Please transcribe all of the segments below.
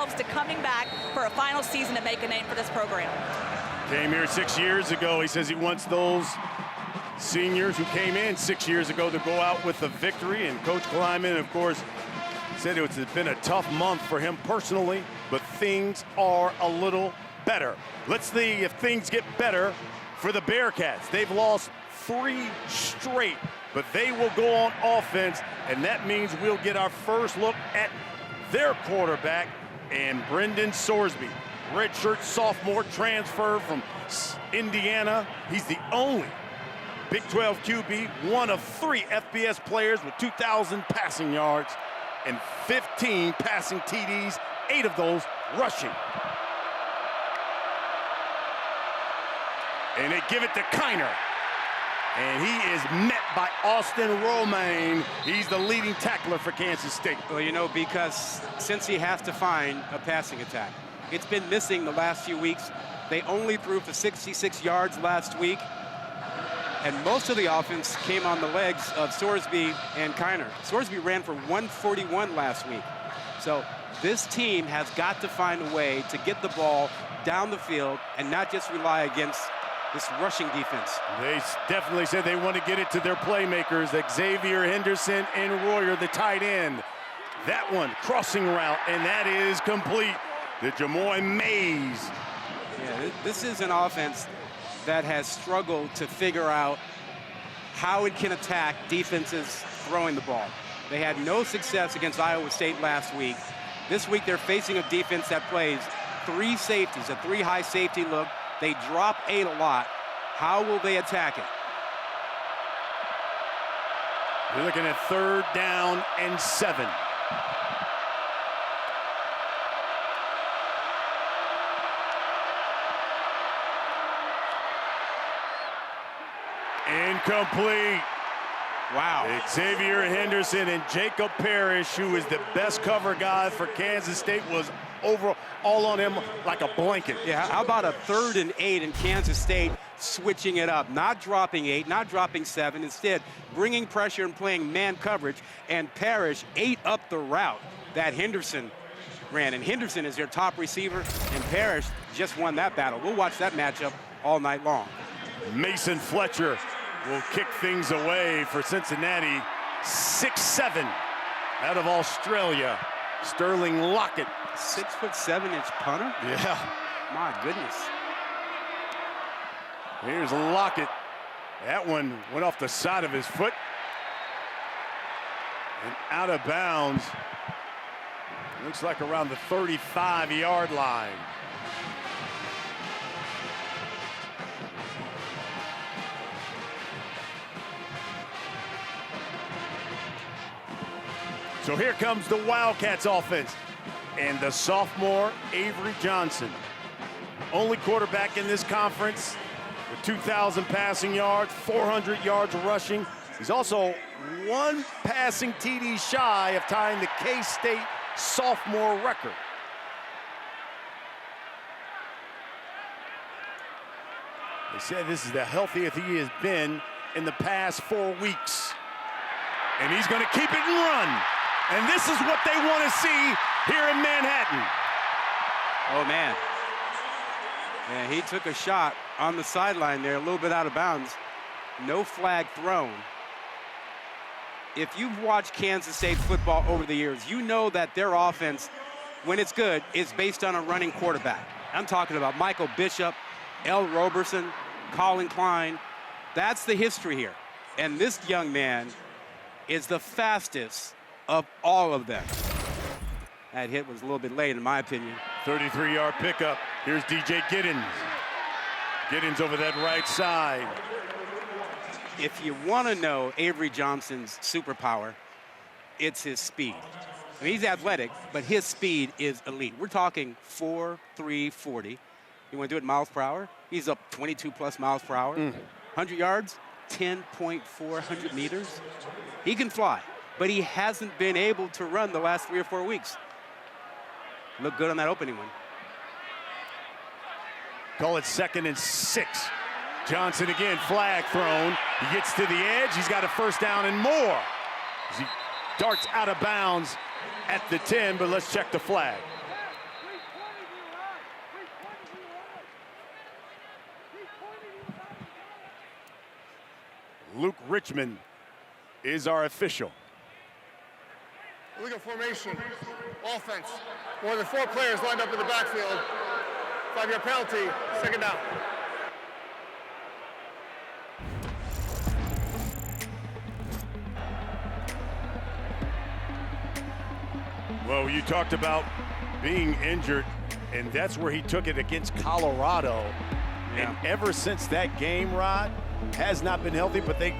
themselves to coming back for a final season to make a name for this program. Came here 6 years ago. He says he wants those seniors who came in 6 years ago to go out with a victory. And Coach Kleiman, of course, said it's been a tough month for him personally, but things are a little better. Let's see if things get better for the Bearcats. They've lost 3 straight, but they will go on offense, and that means we'll get our first look at their quarterback, and Brendan Sorsby, redshirt sophomore, transfer from Indiana. He's the only Big 12 QB, one of 3 FBS players with 2,000 passing yards and 15 passing TDs, 8 of those rushing. And they give it to Kiner. And he is met by Austin Romaine. He's the leading tackler for Kansas State. Well, you know, because since he has to find a passing attack, it's been missing the last few weeks. They only threw for 66 yards last week. And most of the offense came on the legs of Sorsby and Kiner. Sorsby ran for 141 last week. So this team has got to find a way to get the ball down the field and not just rely against this rushing defense. They definitely said they want to get it to their playmakers, Xavier Henderson and Royer, the tight end. That one, crossing route, and that is complete. The Jamoy Mays. Yeah, this is an offense that has struggled to figure out how it can attack defenses throwing the ball. They had no success against Iowa State last week. This week they're facing a defense that plays 3 safeties, a 3-high safety look. They drop 8 a lot. How will they attack it? You're looking at 3rd down and 7. Incomplete. Wow. Xavier Henderson and Jacob Parrish, who is the best cover guy for Kansas State, was over all on him like a blanket. Yeah, how about a 3rd and 8 in Kansas State switching it up, not dropping 8, not dropping 7, instead bringing pressure and playing man coverage, and Parrish ate up the route that Henderson ran. And Henderson is their top receiver, and Parrish just won that battle. We'll watch that matchup all night long. Mason Fletcher will kick things away for Cincinnati. 6'7" out of Australia. Sterling Lockett. 6'7" punter? Yeah. My goodness. Here's Lockett. That one went off the side of his foot. And out of bounds. Looks like around the 35-yard line. So here comes the Wildcats offense. And the sophomore, Avery Johnson. Only quarterback in this conference with 2,000 passing yards, 400 yards rushing. He's also 1 passing TD shy of tying the K-State sophomore record. They said this is the healthiest he has been in the past 4 weeks. And he's going to keep it and run. And this is what they want to see here in Manhattan. Oh, man. Yeah, he took a shot on the sideline there, a little bit out of bounds. No flag thrown. If you've watched Kansas State football over the years, you know that their offense, when it's good, is based on a running quarterback. I'm talking about Michael Bishop, L. Roberson, Colin Klein. That's the history here. And this young man is the fastest of all of them. That hit was a little bit late, in my opinion. 33-yard pickup. Here's DJ Giddens. Giddens over that right side. If you want to know Avery Johnson's superpower, it's his speed. I mean, he's athletic, but his speed is elite. We're talking 4.3 40. You want to do it miles per hour? He's up 22+ miles per hour. 100 yards, 10.400 meters. He can fly, but he hasn't been able to run the last 3 or 4 weeks. Looked good on that opening one. Call it 2nd and 6. Johnson again, flag thrown. He gets to the edge. He's got a first down and more. As he darts out of bounds at the 10, but let's check the flag. Luke Richmond is our official. Illegal formation, offense. More than 4 players lined up in the backfield. 5-yard penalty, second down. Well, you talked about being injured, and that's where he took it against Colorado. Yeah. And ever since that game, Rod, has not been healthy, but they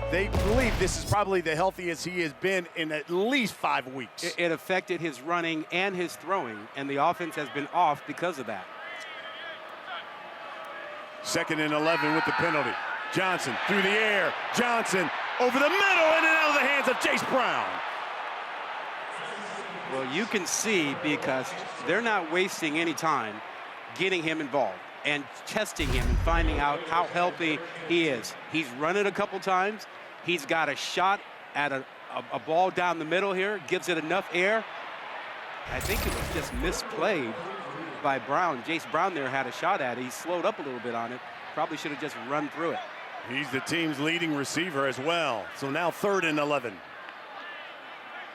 believe this is probably the healthiest he has been in at least 5 weeks. It affected his running and his throwing, and the offense has been off because of that. 2nd and 11 with the penalty. Johnson through the air. Johnson over the middle and out of the hands of Chase Brown. Well, you can see because they're not wasting any time getting him involved and testing him and finding out how healthy he is. He's run it a couple times. He's got a shot at a ball down the middle here, gives it enough air. I think it was just misplayed by Brown. Jace Brown there had a shot at it. He slowed up a little bit on it. Probably should have just run through it. He's the team's leading receiver as well. So now 3rd and 11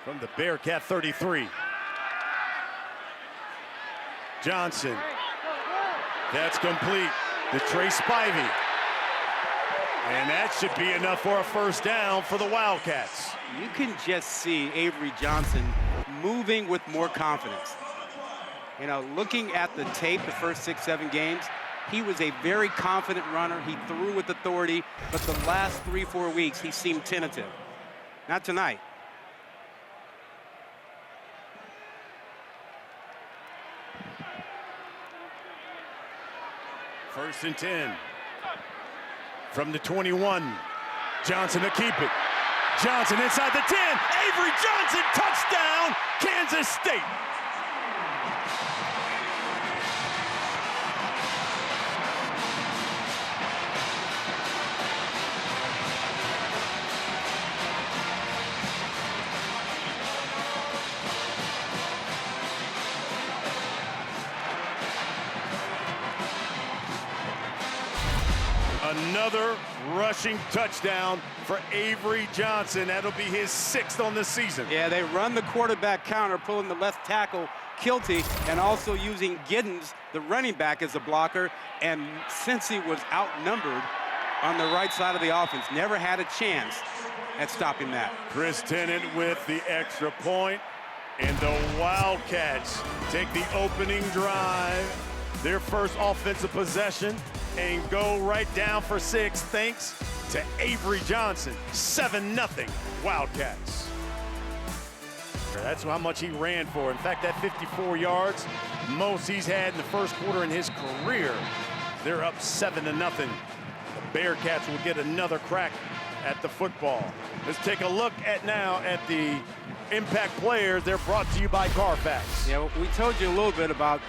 from the Bearcat 33. Johnson. That's complete to Trey Spivey. And that should be enough for a 1st down for the Wildcats. You can just see Avery Johnson moving with more confidence. You know, looking at the tape the first 6-7 games, he was a very confident runner. He threw with authority, but the last 3-4 weeks, he seemed tentative. Not tonight. First and 10 from the 21. Johnson to keep it. Johnson inside the 10. Avery Johnson, touchdown, Kansas State. Another rushing touchdown for Avery Johnson. That'll be his 6th on the season. Yeah, they run the quarterback counter, pulling the left tackle, Kilty, and also using Giddens, the running back, as a blocker. And since he was outnumbered on the right side of the offense, never had a chance at stopping that. Chris Tennant with the extra point, and the Wildcats take the opening drive, their first offensive possession, and go right down for 6 thanks to Avery Johnson. 7-0 Wildcats. That's how much he ran for. In fact, that 54 yards, most he's had in the first quarter in his career. They're up 7-0. The Bearcats will get another crack at the football. Let's take a look now at the impact players. They're brought to you by Carfax. Yeah, well, we told you a little bit about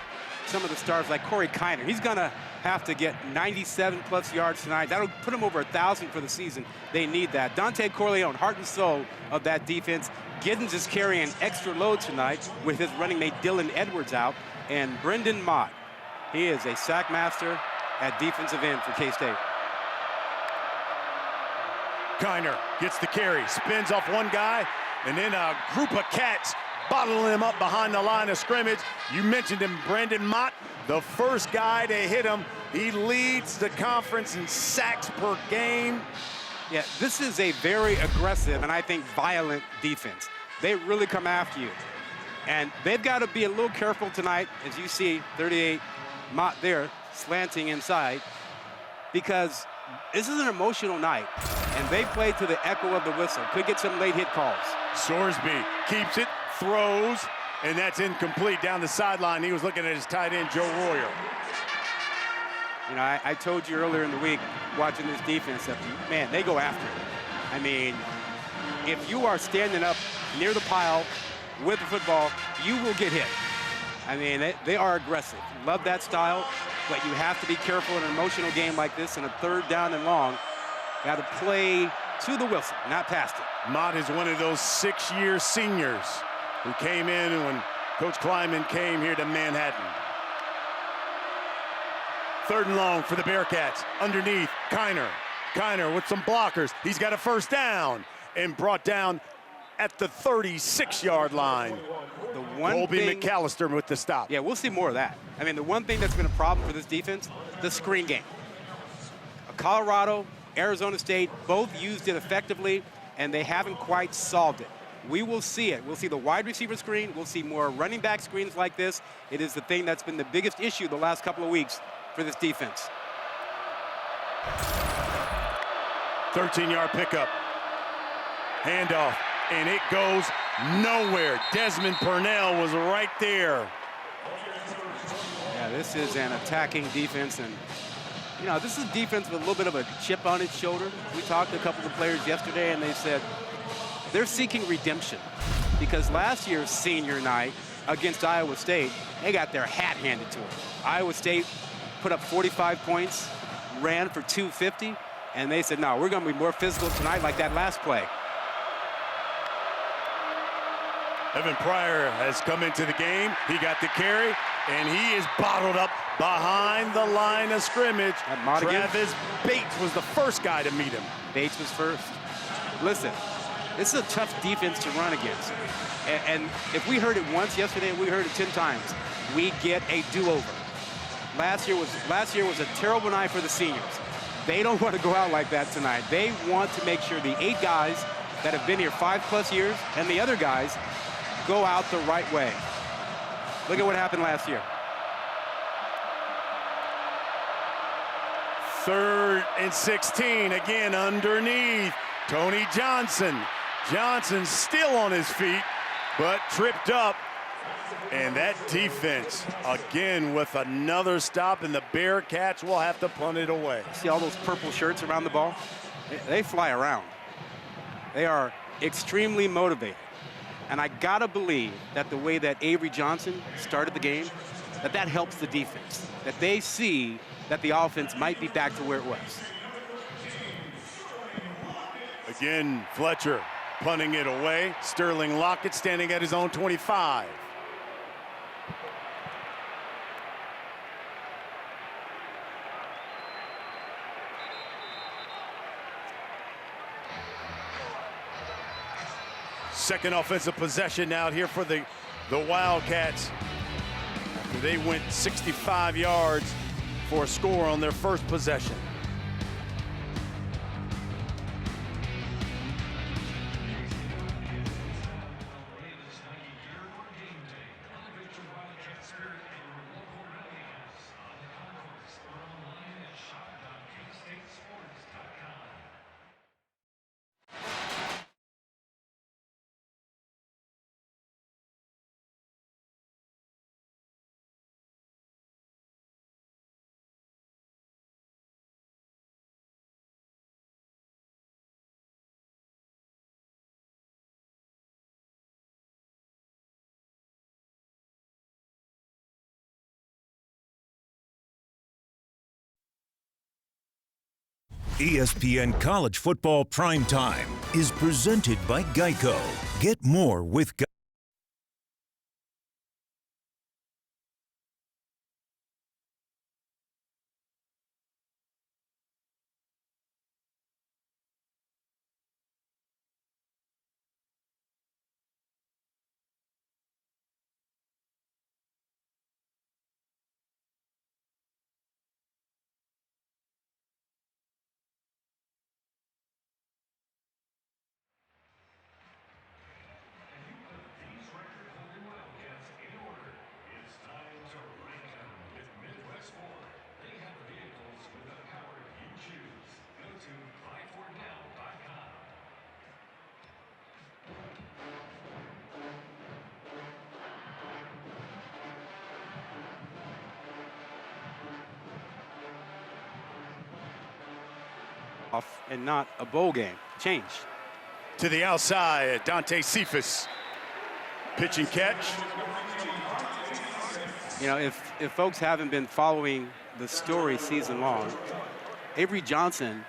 some of the stars like Corey Kiner. He's gonna have to get 97+ yards tonight. That'll put him over 1,000 for the season. They need that. Dante Corleone, heart and soul of that defense. Giddens is carrying extra load tonight with his running mate Dylan Edwards out. And Brendan Mott, he is a sack master at defensive end for K-State. Kiner gets the carry, spins off one guy, and then a group of cats bottle him up behind the line of scrimmage. You mentioned him, Brendan Mott, the first guy to hit him. He leads the conference in sacks per game. Yeah, this is a very aggressive and I think violent defense. They really come after you. And they've got to be a little careful tonight, as you see 38 Mott there slanting inside, because this is an emotional night and they play to the echo of the whistle. Could get some late hit calls. Sorsby keeps it, throws, and that's incomplete down the sideline. He was looking at his tight end, Joe Royer. You know, I told you earlier in the week, watching this defense, that, man, they go after it. I mean, if you are standing up near the pile with the football, you will get hit. I mean, they are aggressive. Love that style, but you have to be careful in an emotional game like this in a 3rd down and long. Got to play to the whistle, not past it. Mott is one of those 6-year seniors who came in when Coach Kleiman came here to Manhattan. 3rd and long for the Bearcats. Underneath, Kiner. Kiner with some blockers. He's got a first down and brought down at the 36-yard line. The one Colby thing, McAllister with the stop. yeah, we'll see more of that. I mean, the one thing that's been a problem for this defense, the screen game. Colorado, Arizona State, both used it effectively, and they haven't quite solved it. We will see it. We'll see the wide receiver screen. We'll see more running back screens like this. It is the thing that's been the biggest issue the last couple of weeks for this defense. 13-yard pickup. Handoff, and it goes nowhere. Desmond Purnell was right there. Yeah, this is an attacking defense, and you know, this is a defense with a little bit of a chip on its shoulder. We talked to a couple of players yesterday, and they said they're seeking redemption because last year's senior night against Iowa State, they got their hat handed to them. Iowa State put up 45 points, ran for 250, and they said, no, we're going to be more physical tonight like that last play. Evan Pryor has come into the game. He got the carry, and he is bottled up behind the line of scrimmage. Travis Bates was the first guy to meet him. Bates was first. Listen, this is a tough defense to run against. And if we heard it once yesterday, we heard it 10 times. We get a do-over. Last year was a terrible night for the seniors. They don't want to go out like that tonight. They want to make sure the 8 guys that have been here 5+ years and the other guys go out the right way. Look at what happened last year. 3rd and 16, again underneath. Tony Johnson. Johnson still on his feet, but tripped up. And that defense, again, with another stop, and the Bearcats will have to punt it away. See all those purple shirts around the ball? They fly around. They are extremely motivated. And I gotta believe that the way that Avery Johnson started the game, that helps the defense. That they see that the offense might be back to where it was. Again, Fletcher punting it away. Sterling Lockett standing at his own 25. Second offensive possession out here for the Wildcats. After they went 65 yards for a score on their first possession. ESPN College Football Primetime is presented by Geico. Get more with Geico. Off and not a bowl game. Change. To the outside, Dante Cephas. Pitch and catch. You know, if folks haven't been following the story season long, Avery Johnson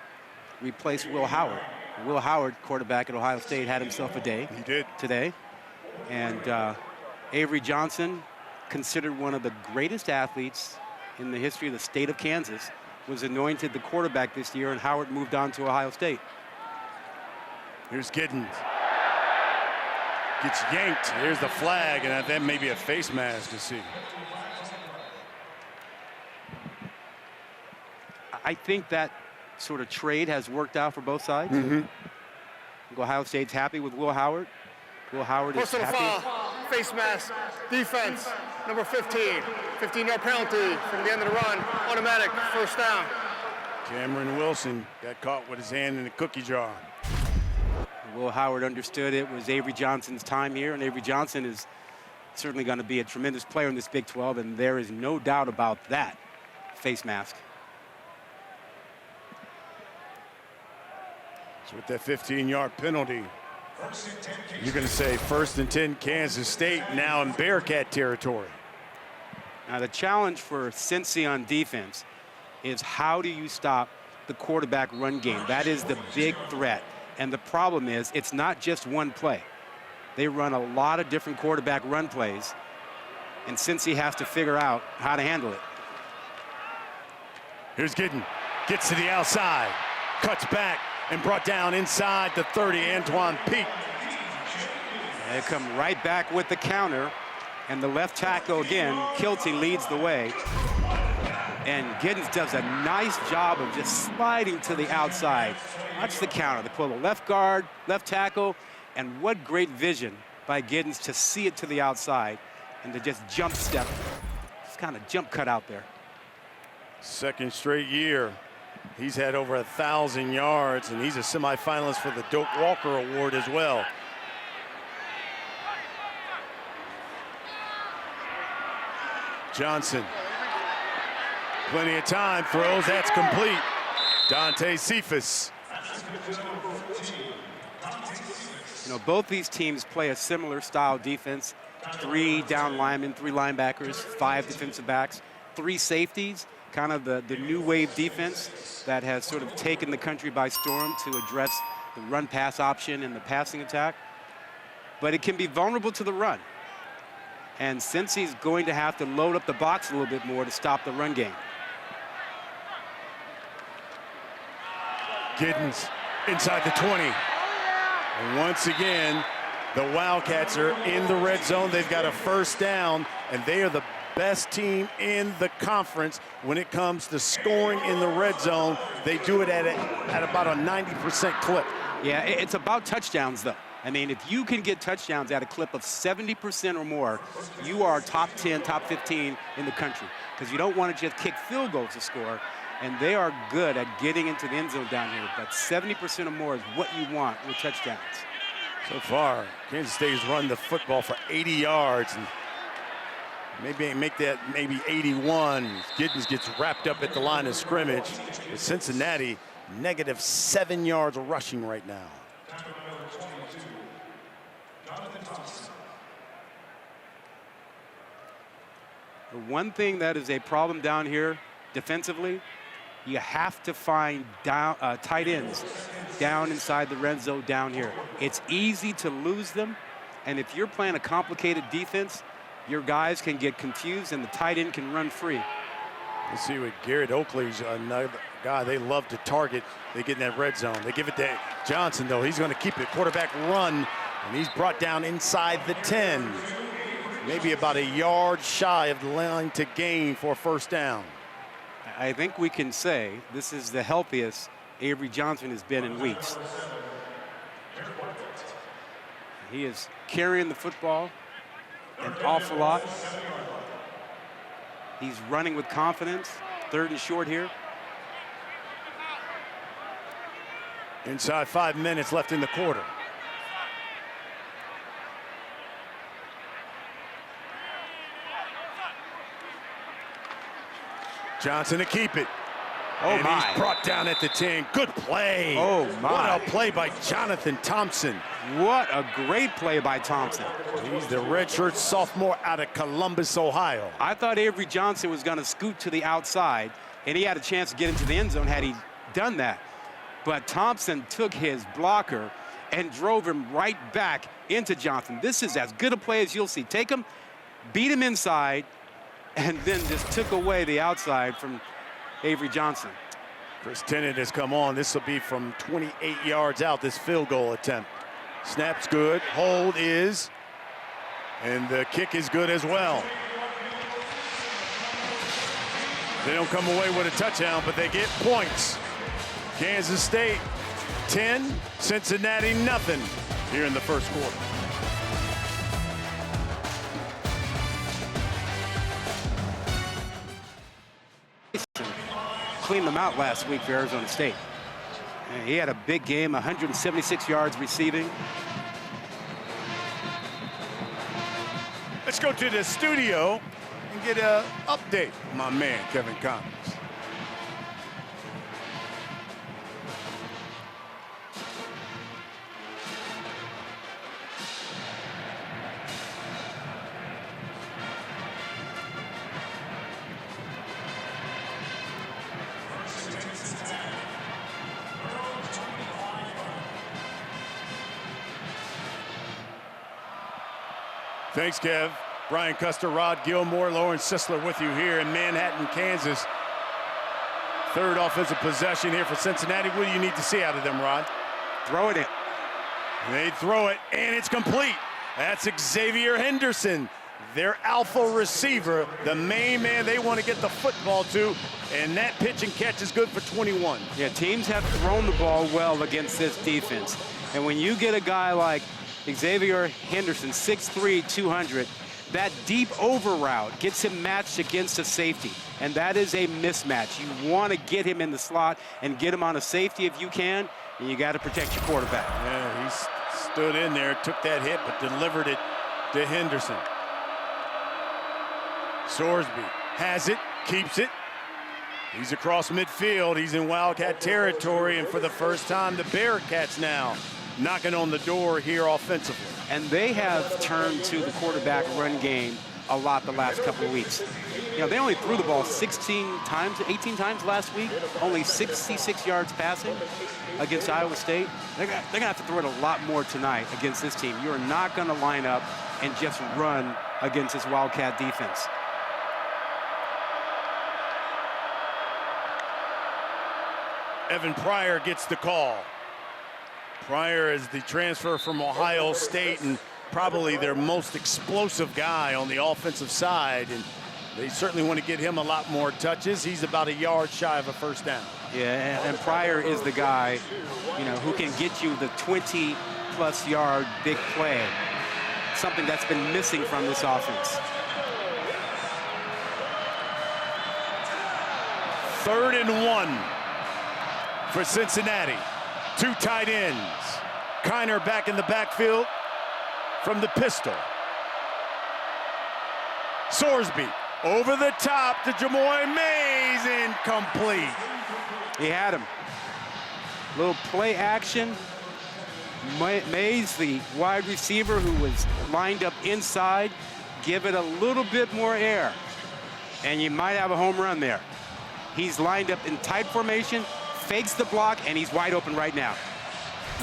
replaced Will Howard. Will Howard, quarterback at Ohio State, had himself a day. He did. Today. And Avery Johnson, considered one of the greatest athletes in the history of the state of Kansas, was anointed the quarterback this year, and Howard moved on to Ohio State. Here's Giddens. Gets yanked. Here's the flag, and that may be a face mask to see. I think that sort of trade has worked out for both sides. Ohio State's happy with Will Howard. Will Howard is Personal happy. foul, face mask, defense, number 15. 15-yard penalty from the end of the run, automatic, first down. Cameron Wilson got caught with his hand in the cookie jar. Will Howard understood it was Avery Johnson's time here, and Avery Johnson is certainly going to be a tremendous player in this Big 12, and there is no doubt about that face mask. So with that 15-yard penalty, you're going to say 1st and 10 Kansas State, now in Bearcat territory. Now the challenge for Cincy on defense is how do you stop the quarterback run game? That is the big threat. And the problem is it's not just one play. They run a lot of different quarterback run plays, and Cincy has to figure out how to handle it. Here's Giddens, gets to the outside, cuts back, and brought down inside the 30, Antoine Peak. They come right back with the counter, and the left tackle again, Kilty leads the way. And Giddens does a nice job of just sliding to the outside. Watch the counter. They pull the left guard, left tackle, and what great vision by Giddens to see it to the outside and to just jump step. Just kind of jump cut out there. Second straight year. He's had over 1,000 yards, and he's a semifinalist for the Doak Walker Award as well. Johnson. Plenty of time, throws, that's complete. Dante Cephas. You know, both these teams play a similar style defense. 3 down linemen, 3 linebackers, 5 defensive backs, 3 safeties, kind of the new wave defense that has sort of taken the country by storm to address the run-pass option and the passing attack. But it can be vulnerable to the run. And Cincy's going to have to load up the box a little bit more to stop the run game. Giddens inside the 20. And once again, the Wildcats are in the red zone. They've got a first down, and they are the best team in the conference when it comes to scoring in the red zone. They do it at about a 90% clip. Yeah, it's about touchdowns, though. I mean, if you can get touchdowns at a clip of 70% or more, you are top 10, top 15 in the country, because you don't want to just kick field goals to score. And they are good at getting into the end zone down here. But 70% or more is what you want with touchdowns. So far, Kansas State has run the football for 80 yards. And maybe make that maybe 81. Giddens gets wrapped up at the line of scrimmage. With Cincinnati, -7 yards rushing right now. The one thing that is a problem down here defensively, you have to find tight ends down inside the red zone down here. It's easy to lose them, and if you're playing a complicated defense, your guys can get confused and the tight end can run free. Let's see what Garrett Oakley's another guy they love to target. They get in that red zone. They give it to Johnson, though. He's going to keep it. Quarterback run, and he's brought down inside the 10. Maybe about a yard shy of the line to gain for a first down. I think we can say this is the healthiest Avery Johnson has been in weeks. He is carrying the football an awful lot. He's running with confidence. 3rd and short here. Inside 5 minutes left in the quarter. Johnson to keep it. Oh, and my. He's brought down at the 10. Good play. Oh, my. What a play by Jonathan Thompson. What a great play by Thompson. He's the redshirt sophomore out of Columbus, Ohio. I thought Avery Johnson was going to scoot to the outside, and he had a chance to get into the end zone had he done that. But Thompson took his blocker and drove him right back into Johnson. This is as good a play as you'll see. Take him, beat him inside, and then just took away the outside from Avery Johnson. Chris Tennant has come on. This will be from 28 yards out, this field goal attempt. Snap's good, hold is, and the kick is good as well. They don't come away with a touchdown, but they get points. Kansas State 10, Cincinnati nothing here in the first quarter. Cleaned them out last week for Arizona State. And he had a big game, 176 yards receiving. Let's go to the studio and get an update from my man, Kevin Connors. Thanks, Kev. Brian Custer, Rod Gilmore, Lawrence Sisler with you here in Manhattan, Kansas. Third offensive possession here for Cincinnati. What do you need to see out of them, Rod? Throw it in. They throw it, and it's complete. That's Xavier Henderson, their alpha receiver, the main man they want to get the football to, and that pitch and catch is good for 21. Yeah, teams have thrown the ball well against this defense. And when you get a guy like Xavier Henderson, 6'3", 200, that deep over route gets him matched against a safety, and that is a mismatch. You want to get him in the slot and get him on a safety if you can, and you got to protect your quarterback. Yeah, he stood in there, took that hit, but delivered it to Henderson. Sorsby has it, keeps it. He's across midfield. He's in Wildcat territory, and for the first time, the Bearcats now knocking on the door here offensively. And they have turned to the quarterback run game a lot the last couple of weeks. You know, they only threw the ball 18 times last week, only 66 yards passing against Iowa State. They're gonna have to throw it a lot more tonight against this team. You are not gonna line up and just run against this Wildcat defense. Evan Pryor gets the call. Pryor is the transfer from Ohio State and probably their most explosive guy on the offensive side, and they certainly want to get him a lot more touches. He's about a yard shy of a first down. Yeah, and Pryor is the guy, you know, who can get you the 20-plus yard big play, something that's been missing from this offense. 3rd and 1 for Cincinnati. 2 tight ends. Kiner back in the backfield from the pistol. Sorsby over the top to Jamoy Mays, incomplete. He had him. Little play action. Mays, the wide receiver who was lined up inside, give it a little bit more air, and you might have a home run there. He's lined up in tight formation, fakes the block, and he's wide open right now.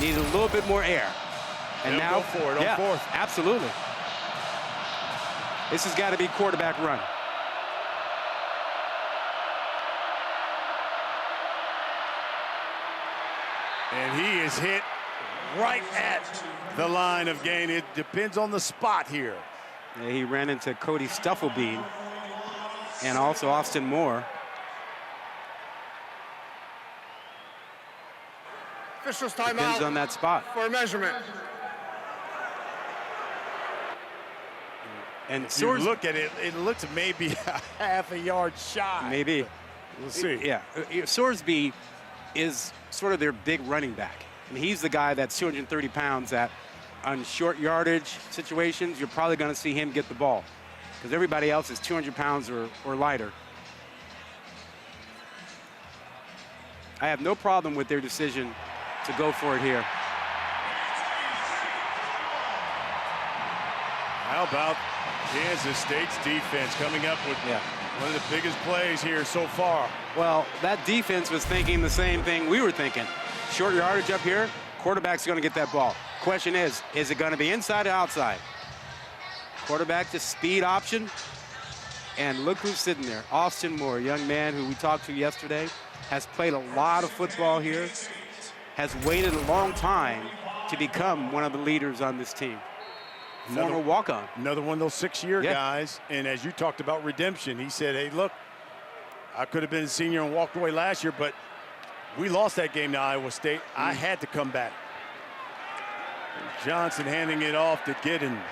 Needs a little bit more air. And They'll now, go for it on fourth. Absolutely. This has got to be quarterback run. And he is hit right at the line of gain. It depends on the spot here. Yeah, he ran into Cody Stufflebean and also Austin Moore. Officials Depends timeout on that spot. for a measurement. And If you look at it, it looks maybe a half a yard shy. maybe. We'll see. Yeah, Sorsby is sort of their big running back. And he's the guy that's 230 pounds that on short yardage situations, you're probably going to see him get the ball because everybody else is 200 pounds or lighter. I have no problem with their decision to go for it here. How about Kansas State's defense coming up with one of the biggest plays here so far? Well, that defense was thinking the same thing we were thinking. Short yardage up here, quarterback's going to get that ball. Question is it going to be inside or outside? Quarterback, just speed option. And look who's sitting there. Austin Moore, a young man who we talked to yesterday, has played a lot of football here, has waited a long time to become one of the leaders on this team. Former walk-on. Another one of those 6-year guys. And as you talked about redemption, he said, hey, look, I could have been a senior and walked away last year, but we lost that game to Iowa State. I had to come back. Johnson handing it off to Giddens.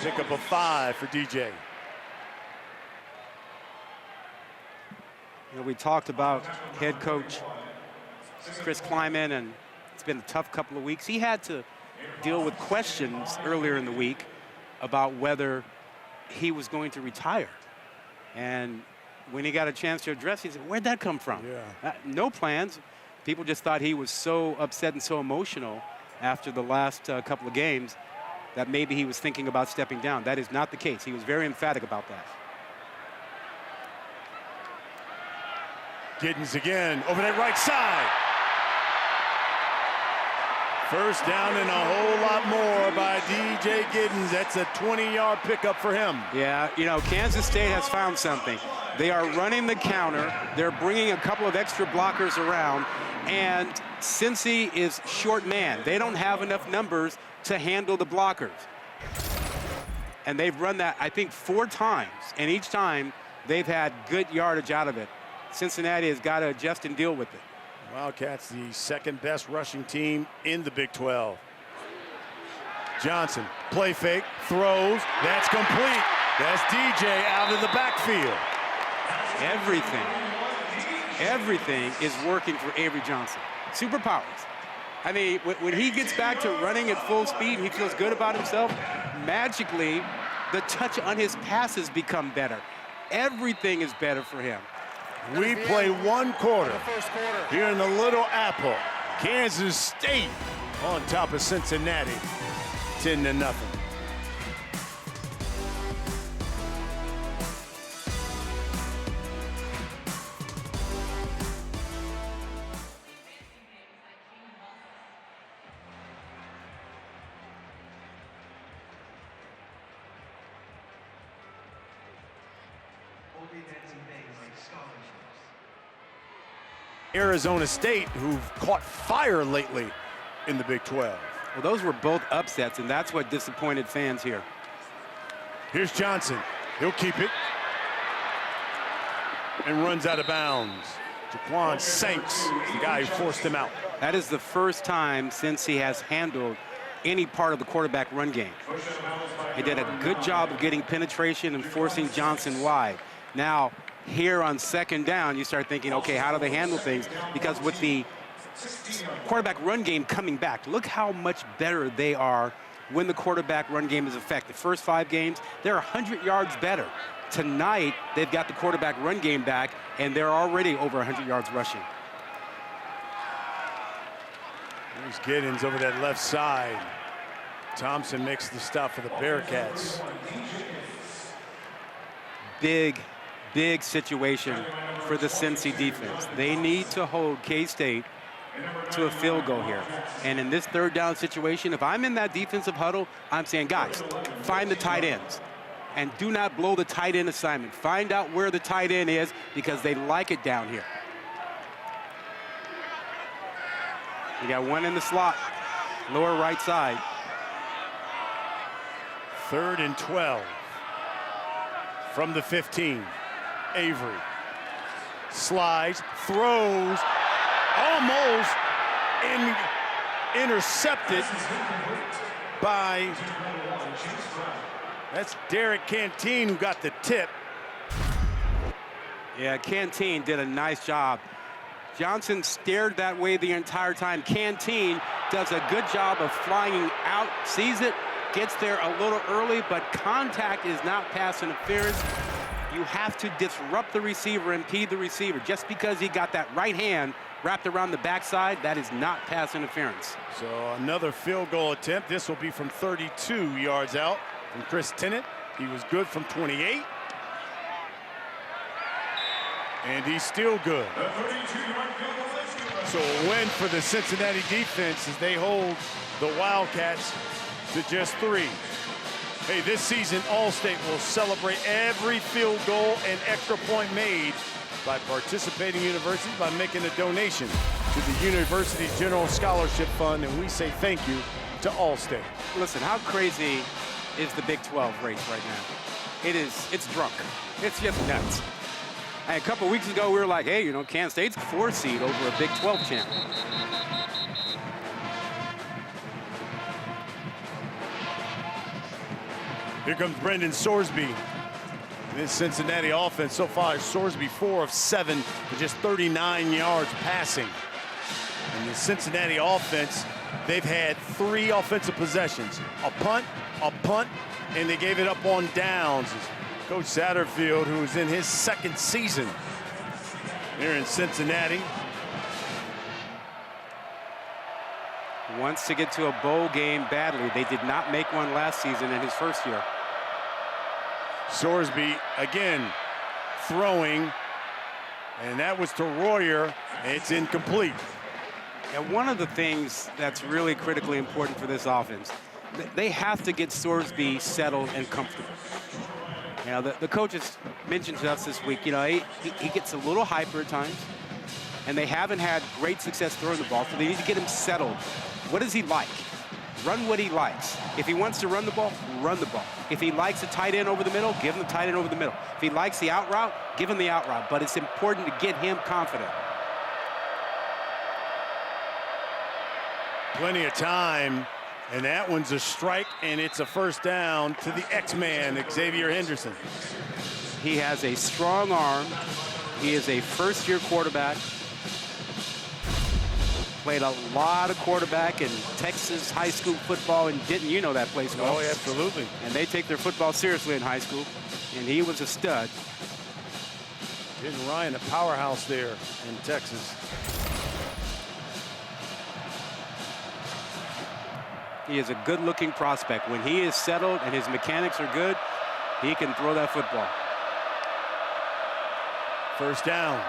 Pick up a 5 for DJ. You know, we talked about head coach Chris Kleiman, and it's been a tough couple of weeks. He had to deal with questions earlier in the week about whether he was going to retire. And when he got a chance to address, he said, where'd that come from? No plans. People just thought he was so upset and so emotional after the last couple of games that maybe he was thinking about stepping down. That is not the case. He was very emphatic about that. Giddens again over that right side. First down and a whole lot more by DJ Giddens. That's a 20-yard pickup for him. Yeah, you know, Kansas State has found something. They are running the counter. They're bringing a couple of extra blockers around, and Cincy is short man. They don't have enough numbers to handle the blockers. And they've run that, I think, 4 times, and each time they've had good yardage out of it. Cincinnati has got to adjust and deal with it. Wildcats, the second best rushing team in the Big 12. Johnson, play fake, throws, that's complete. That's DJ out of the backfield. Everything is working for Avery Johnson. Superpowers. I mean, when he gets back to running at full speed, he feels good about himself. Magically, the touch on his passes become better. Everything is better for him. We play one quarter here in the Little Apple. Kansas State on top of Cincinnati, 10-0. Arizona State, who've caught fire lately in the Big 12. Well, those were both upsets, and that's what disappointed fans here. Here's Johnson. He'll keep it. And runs out of bounds. Jaquan Sanks, the guy who forced him out. That is the first time since he has handled any part of the quarterback run game. He did a good job of getting penetration and forcing Johnson wide. Now, here on second down, you start thinking, okay, how do they handle things? Because with the quarterback run game coming back, look how much better they are when the quarterback run game is effective. First 5 games, they're 100 yards better. Tonight, they've got the quarterback run game back, and they're already over 100 yards rushing. There's Giddens over that left side. Thompson makes the stop for the Bearcats. Big situation for the Cincy defense. They need to hold K-State to a field goal here. And in this third down situation, if I'm in that defensive huddle, I'm saying, guys, find the tight ends. And do not blow the tight end assignment. Find out where the tight end is because they like it down here. You got one in the slot, lower right side. 3rd and 12 from the 15. Avery slides, throws, almost intercepted by, that's Derek Canteen who got the tip. Yeah, Canteen did a nice job. Johnson stared that way the entire time. Canteen does a good job of flying out, sees it, gets there a little early, but contact is not pass interference. You have to disrupt the receiver, impede the receiver. Just because he got that right hand wrapped around the backside, that is not pass interference. So another field goal attempt. This will be from 32 yards out from Chris Tennant. He was good from 28. And he's still good. So a win for the Cincinnati defense as they hold the Wildcats to just 3. Hey, this season, Allstate will celebrate every field goal and extra point made by participating universities by making a donation to the University General Scholarship Fund, and we say thank you to Allstate. Listen, how crazy is the Big 12 race right now? It's drunk. It's just nuts. And a couple weeks ago, we were like, hey, you know, Kansas State's 4 seed over a Big 12 champ. Here comes Brendan Sorsby. This Cincinnati offense so far, Sorsby 4 of 7 for just 39 yards passing. And the Cincinnati offense, they've had 3 offensive possessions. A punt, and they gave it up on downs. Coach Satterfield, who is in his 2nd season here in Cincinnati. Wants to get to a bowl game badly. They did not make one last season in his first year. Sorsby again throwing, and that was to Royer. It's incomplete. And one of the things that's really critically important for this offense, they have to get Sorsby settled and comfortable. You know, the coaches mentioned to us this week, you know, he gets a little hyper at times, and they haven't had great success throwing the ball, so they need to get him settled. What does he like? Run what he likes. If he wants to run the ball, run the ball. If he likes a tight end over the middle, give him the tight end over the middle. If he likes the out route, give him the out route. But it's important to get him confident. Plenty of time, and that one's a strike, and it's a first down to the X-Man, Xavier Henderson. He has a strong arm. He is a first-year quarterback. Played a lot of quarterback in Texas high school football, and didn't you know that place well? Oh, absolutely. And they take their football seriously in high school, and he was a stud. Didn't Ryan a powerhouse there in Texas? He is a good-looking prospect. When he is settled and his mechanics are good, he can throw that football. First down.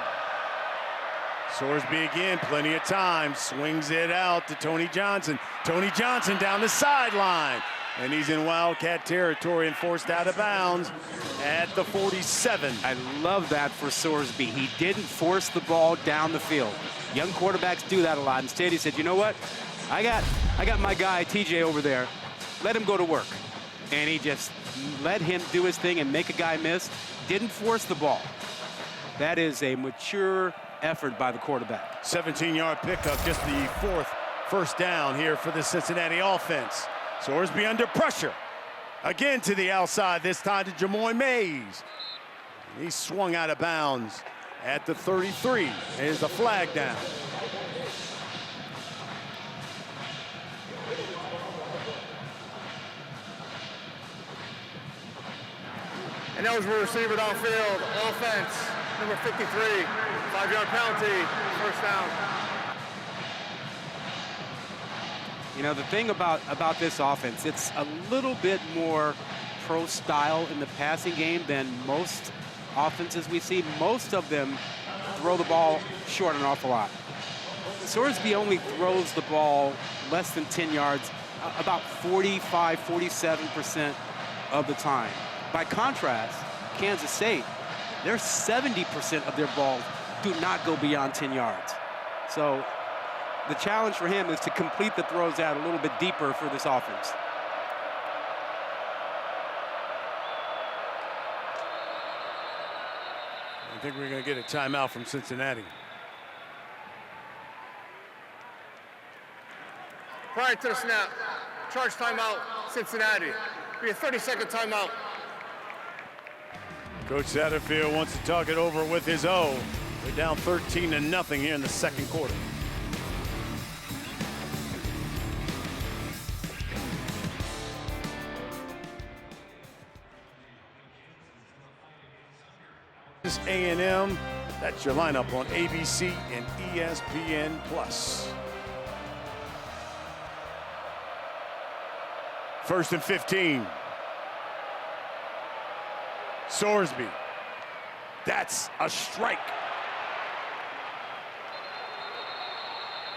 Sorsby again, plenty of time, swings it out to Tony Johnson. Tony Johnson down the sideline, and he's in Wildcat territory and forced out of bounds at the 47. I love that for Sorsby. He didn't force the ball down the field. Young quarterbacks do that a lot. Instead, he said, you know what? I got my guy, TJ, over there. Let him go to work. And he just let him do his thing and make a guy miss. Didn't force the ball. That is a mature effort by the quarterback. 17-yard pickup, just the 4th first down here for the Cincinnati offense. Sorsby under pressure. Again to the outside, this time to Jamoy Mays. He swung out of bounds at the 33. There's the flag down. And that was a receiver downfield. Offense, number 53. 5-yard penalty, first down. You know, the thing about this offense, it's a little bit more pro style in the passing game than most offenses we see. Most of them throw the ball short an awful lot. Sorsby only throws the ball less than 10 yards about 45, 47% of the time. By contrast, Kansas State, their 70% of their balls do not go beyond 10 yards. So the challenge for him is to complete the throws out a little bit deeper for this offense. I think we're going to get a timeout from Cincinnati. Prior to the snap, charge timeout, Cincinnati. Be a 30-second timeout. Coach Satterfield wants to talk it over with his O. They're down 13-0 here in the second quarter. This A&M, that's your lineup on ABC and ESPN+. First and 15. Sorsby. That's a strike.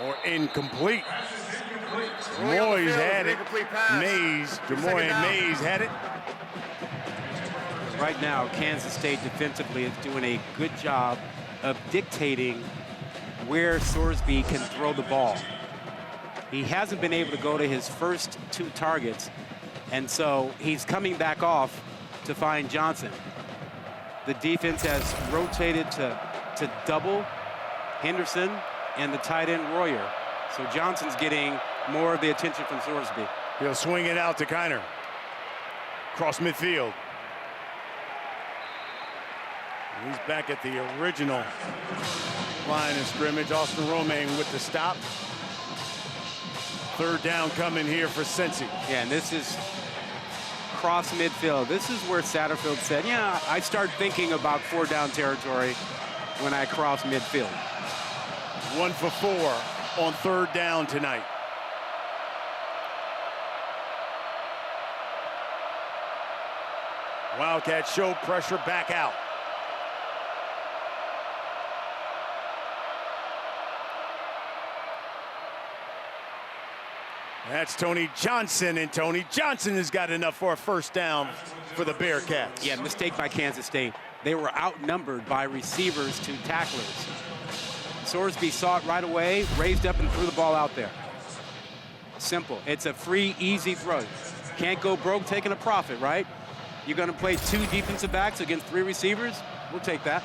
Or incomplete. Rolling on the Moyes field, had it. incomplete pass. Mays, Second Jamoy down. Mays had it. Right now, Kansas State defensively is doing a good job of dictating where Sorsby can throw the ball. He hasn't been able to go to his first 2 targets, and so he's coming back off to find Johnson. The defense has rotated to double Henderson and the tight end Royer. So Johnson's getting more of the attention from Sorsby. He'll swing it out to Kiner. Cross midfield. He's back at the original line of scrimmage. Austin Romaine with the stop. 3rd down coming here for Cincy. Yeah, and this is cross midfield. This is where Satterfield said, yeah, I start thinking about 4-down territory when I cross midfield. 1 for 4 on 3rd down tonight. Wildcats show pressure back out. That's Tony Johnson, and Tony Johnson has got enough for a 1st down for the Bearcats. Yeah, mistake by Kansas State. They were outnumbered by receivers to tacklers. Sorsby saw it right away, raised up and threw the ball out there. Simple. It's a free, easy throw. Can't go broke taking a profit, right? You're going to play 2 defensive backs against 3 receivers? We'll take that.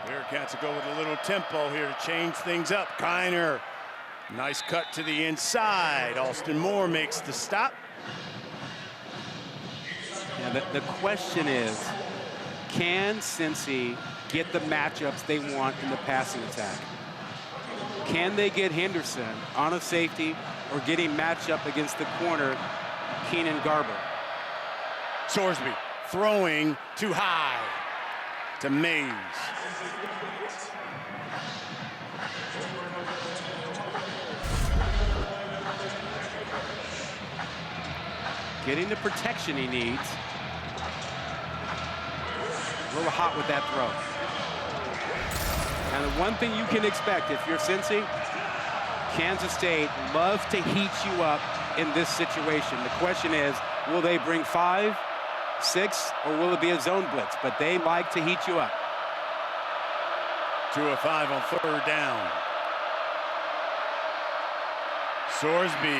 Bearcats will go with a little tempo here to change things up. Kiner. Nice cut to the inside. Austin Moore makes the stop. Yeah, the question is, can Cincy get the matchups they want in the passing attack? Can they get Henderson on a safety or getting matched up against the corner, Keenan Garber? Sorsby throwing too high to Mays. Getting the protection he needs. A little hot with that throw. And the one thing you can expect if you're Cincy, Kansas State loves to heat you up in this situation. The question is, will they bring 5, 6, or will it be a zone blitz? But they like to heat you up. 2 of 5 on 3rd down. Sorsby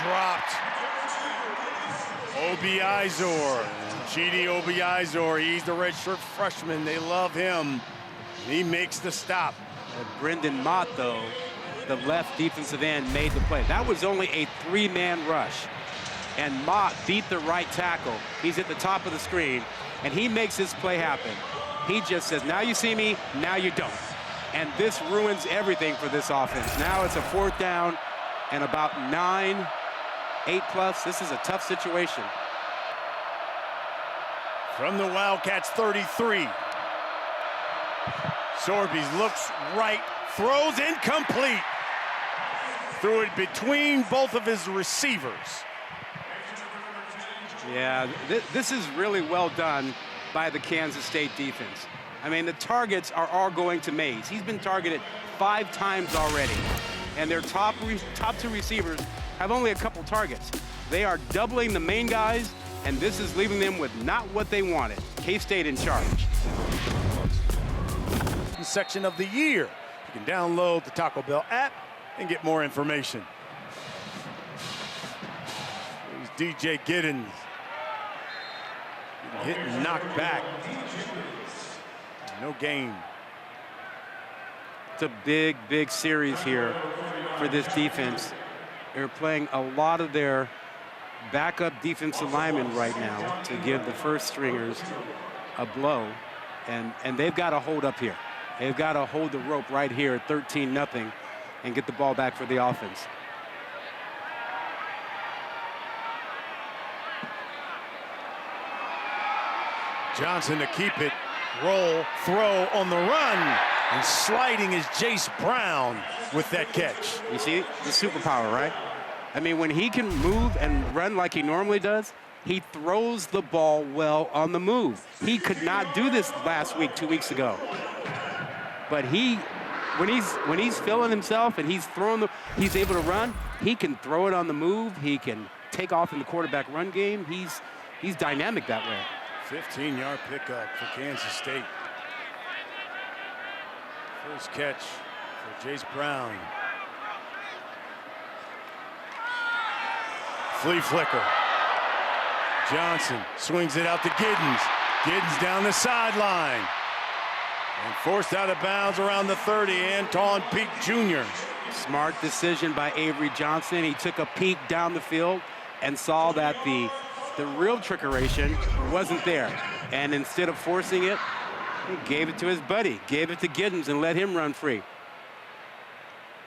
dropped. Obiizor, Chidi Obiizor, he's the redshirt freshman. They love him. He makes the stop. Brendan Mott, though, the left defensive end, made the play. That was only a 3-man rush. And Mott beat the right tackle. He's at the top of the screen, and he makes this play happen. He just says, now you see me, now you don't. And this ruins everything for this offense. Now it's a 4th down and about 9, 8+. This is a tough situation. From the Wildcats 33. Sorsby looks right, throws incomplete. Threw it between both of his receivers. Yeah, this is really well done by the Kansas State defense. I mean, the targets are all going to Mays. He's been targeted 5 times already. And their top 2 receivers have only a couple targets. They are doubling the main guys, and this is leaving them with not what they wanted. K-State in charge. Section of the year. You can download the Taco Bell app and get more information. Here's DJ Giddens. Hit and knocked back. No gain. It's a big, big series here for this defense. They're playing a lot of their backup defensive linemen right now to give the first stringers a blow. And they've got to hold up here. They've got to hold the rope right here at 13-0 and get the ball back for the offense. Johnson to keep it. Roll, throw on the run. And sliding is Jace Brown with that catch. You see the superpower, right? I mean, when he can move and run like he normally does, he throws the ball well on the move. He could not do this last week, 2 weeks ago. But when he's feeling himself and he's he's able to run, he can throw it on the move. He can take off in the quarterback run game. He's dynamic that way. 15-yard pickup for Kansas State. First catch for Jace Brown. Flea flicker. Johnson swings it out to Giddens. Giddens down the sideline. And forced out of bounds around the 30, Anton Peak Jr. Smart decision by Avery Johnson. He took a peek down the field and saw that the real trickeration wasn't there. And instead of forcing it, he gave it to his buddy, gave it to Giddens and let him run free.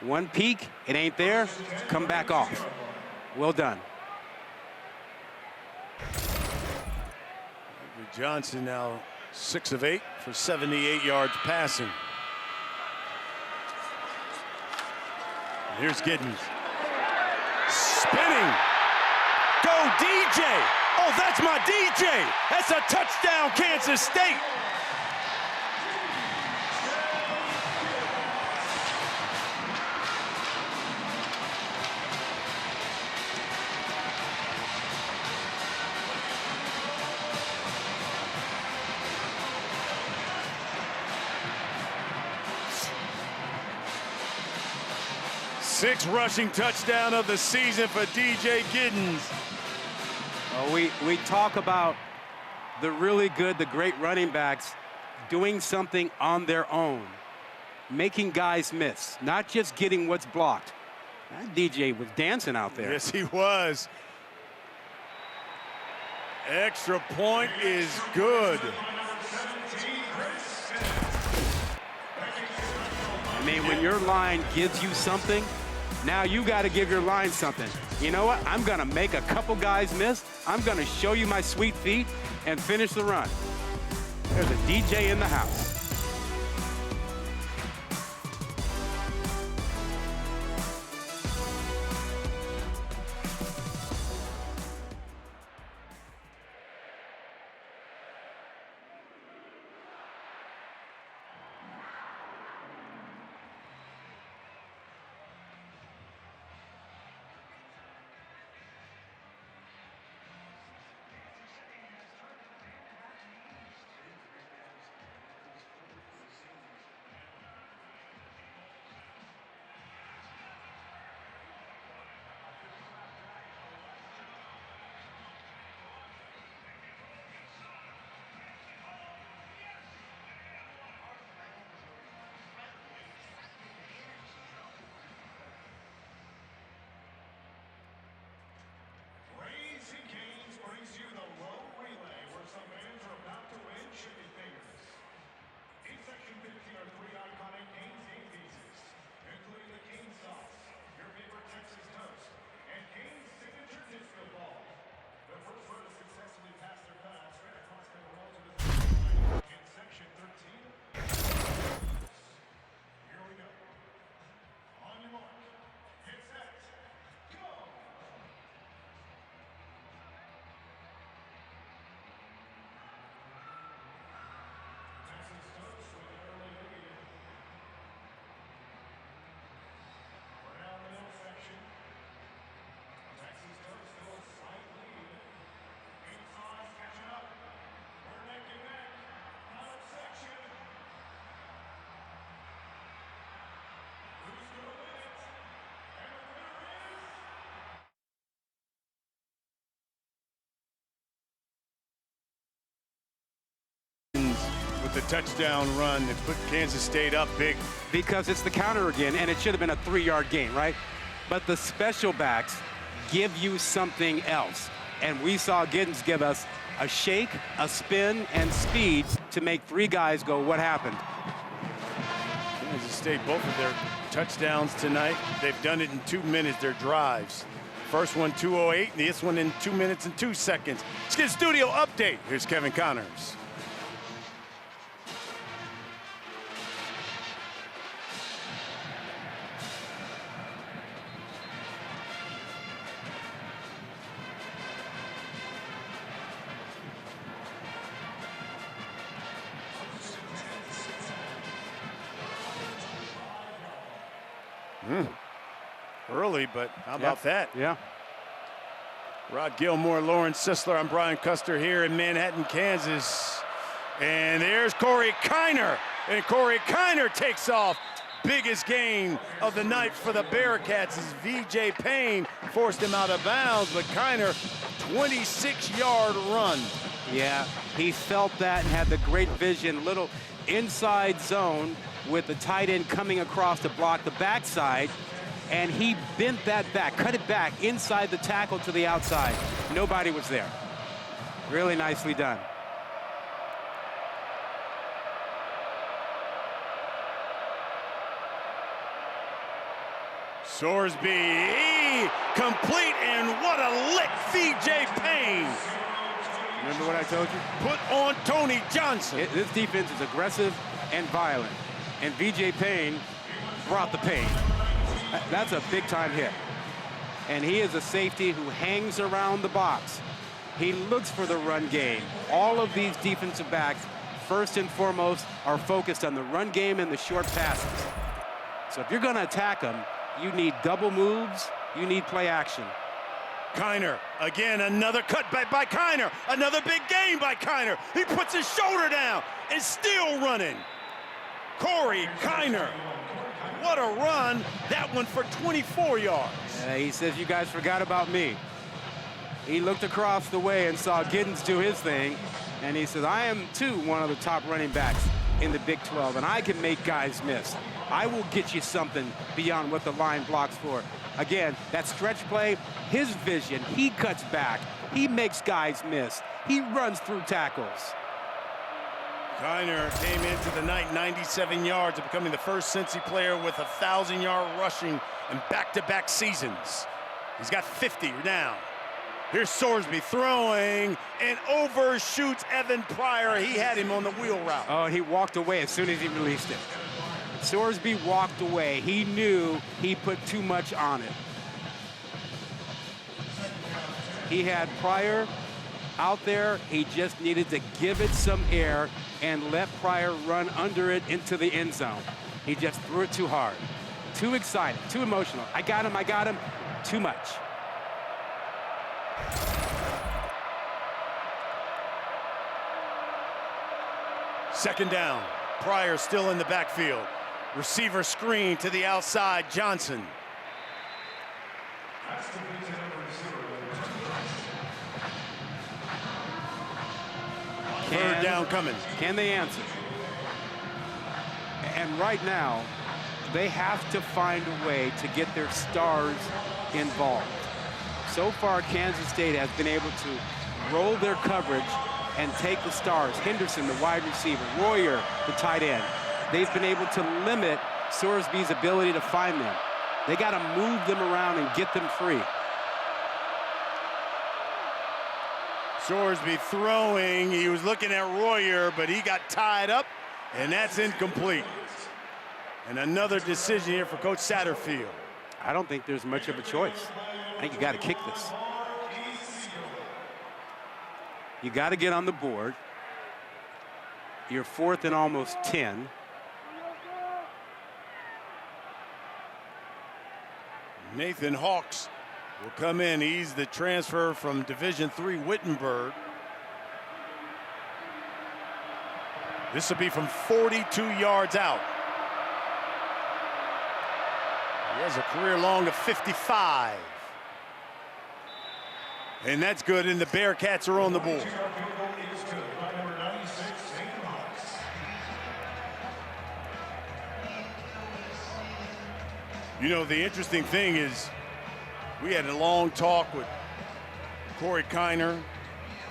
One peek, it ain't there, come back off. Well done. Avery Johnson now 6 of 8 for 78 yards passing. And here's Giddens. Spinning. Go DJ. Oh, that's my DJ. That's a touchdown, Kansas State. Sixth rushing touchdown of the season for DJ Giddens. We talk about the really good, the great running backs doing something on their own, making guys miss, not just getting what's blocked. That DJ was dancing out there. Yes, he was. Extra point is good. I mean, when your line gives you something, now you got to give your line something. You know what? I'm going to make a couple guys miss. I'm going to show you my sweet feet and finish the run. There's a DJ in the house. The touchdown run that put Kansas State up big. Because it's the counter again, and it should have been a 3-yard gain, right? But the special backs give you something else. And we saw Giddens give us a shake, a spin, and speed to make 3 guys go, what happened? Kansas State, both of their touchdowns tonight, they've done it in 2 minutes, their drives. First one, 2:08, and this one in 2 minutes and 2 seconds. Let's get a studio update. Here's Kevin Connors. Early, but how about that? Yeah. Rod Gilmore, Lauren Sisler. I'm Brian Custer here in Manhattan, Kansas. And there's Corey Kiner. And Corey Kiner takes off. Biggest gain of the night for the Bearcats as VJ Payne forced him out of bounds. But Kiner, 26-yard run. Yeah, he felt that and had the great vision. Little inside zone with the tight end coming across to block the backside. And he bent that back, cut it back inside the tackle to the outside. Nobody was there. Really nicely done. Sorsby, complete, and what a lick, VJ Payne. Remember what I told you? Put on Tony Johnson. This defense is aggressive and violent. And VJ Payne brought the pain. That's a big-time hit. And he is a safety who hangs around the box. He looks for the run game. All of these defensive backs, first and foremost, are focused on the run game and the short passes. So if you're going to attack them, you need double moves, you need play action. Kiner, again, another cut back by Kiner. Another big gain by Kiner. He puts his shoulder down and still running. Corey Kiner. What a run. That one for 24 yards. He says, you guys forgot about me. He looked across the way and saw Giddens do his thing, and he says, I am too one of the top running backs in the Big 12, and I can make guys miss. I will get you something beyond what the line blocks for. Again, that stretch play, his vision, he cuts back. He makes guys miss. He runs through tackles. Kiner came into the night 97 yards, becoming the first Cincy player with 1,000-yard rushing in back-to-back seasons. He's got 50 now. Here's Sorsby throwing and overshoots Evan Pryor. He had him on the wheel route. Oh, he walked away as soon as he released it. Sorsby walked away. He knew he put too much on it. He had Pryor out there. He just needed to give it some air and let Pryor run under it into the end zone. He just threw it too hard. Too excited, too emotional. I got him, too much. Second down. Pryor still in the backfield. Receiver screen to the outside, Johnson. Third down coming. Can they answer? And right now, they have to find a way to get their stars involved. So far, Kansas State has been able to roll their coverage and take the stars. Henderson, the wide receiver. Royer, the tight end. They've been able to limit Sorsby's ability to find them. They got to move them around and get them free. Sorsby throwing. He was looking at Royer, but he got tied up, and that's incomplete. And another decision here for Coach Satterfield. I don't think there's much of a choice. I think you got to kick this. You got to get on the board. You're fourth and almost 10. Nathan Hawks will come in. He's the transfer from Division III Wittenberg. This will be from 42 yards out. He has a career long of 55. And that's good, and the Bearcats are on the board. You know, the interesting thing is we had a long talk with Corey Kiner.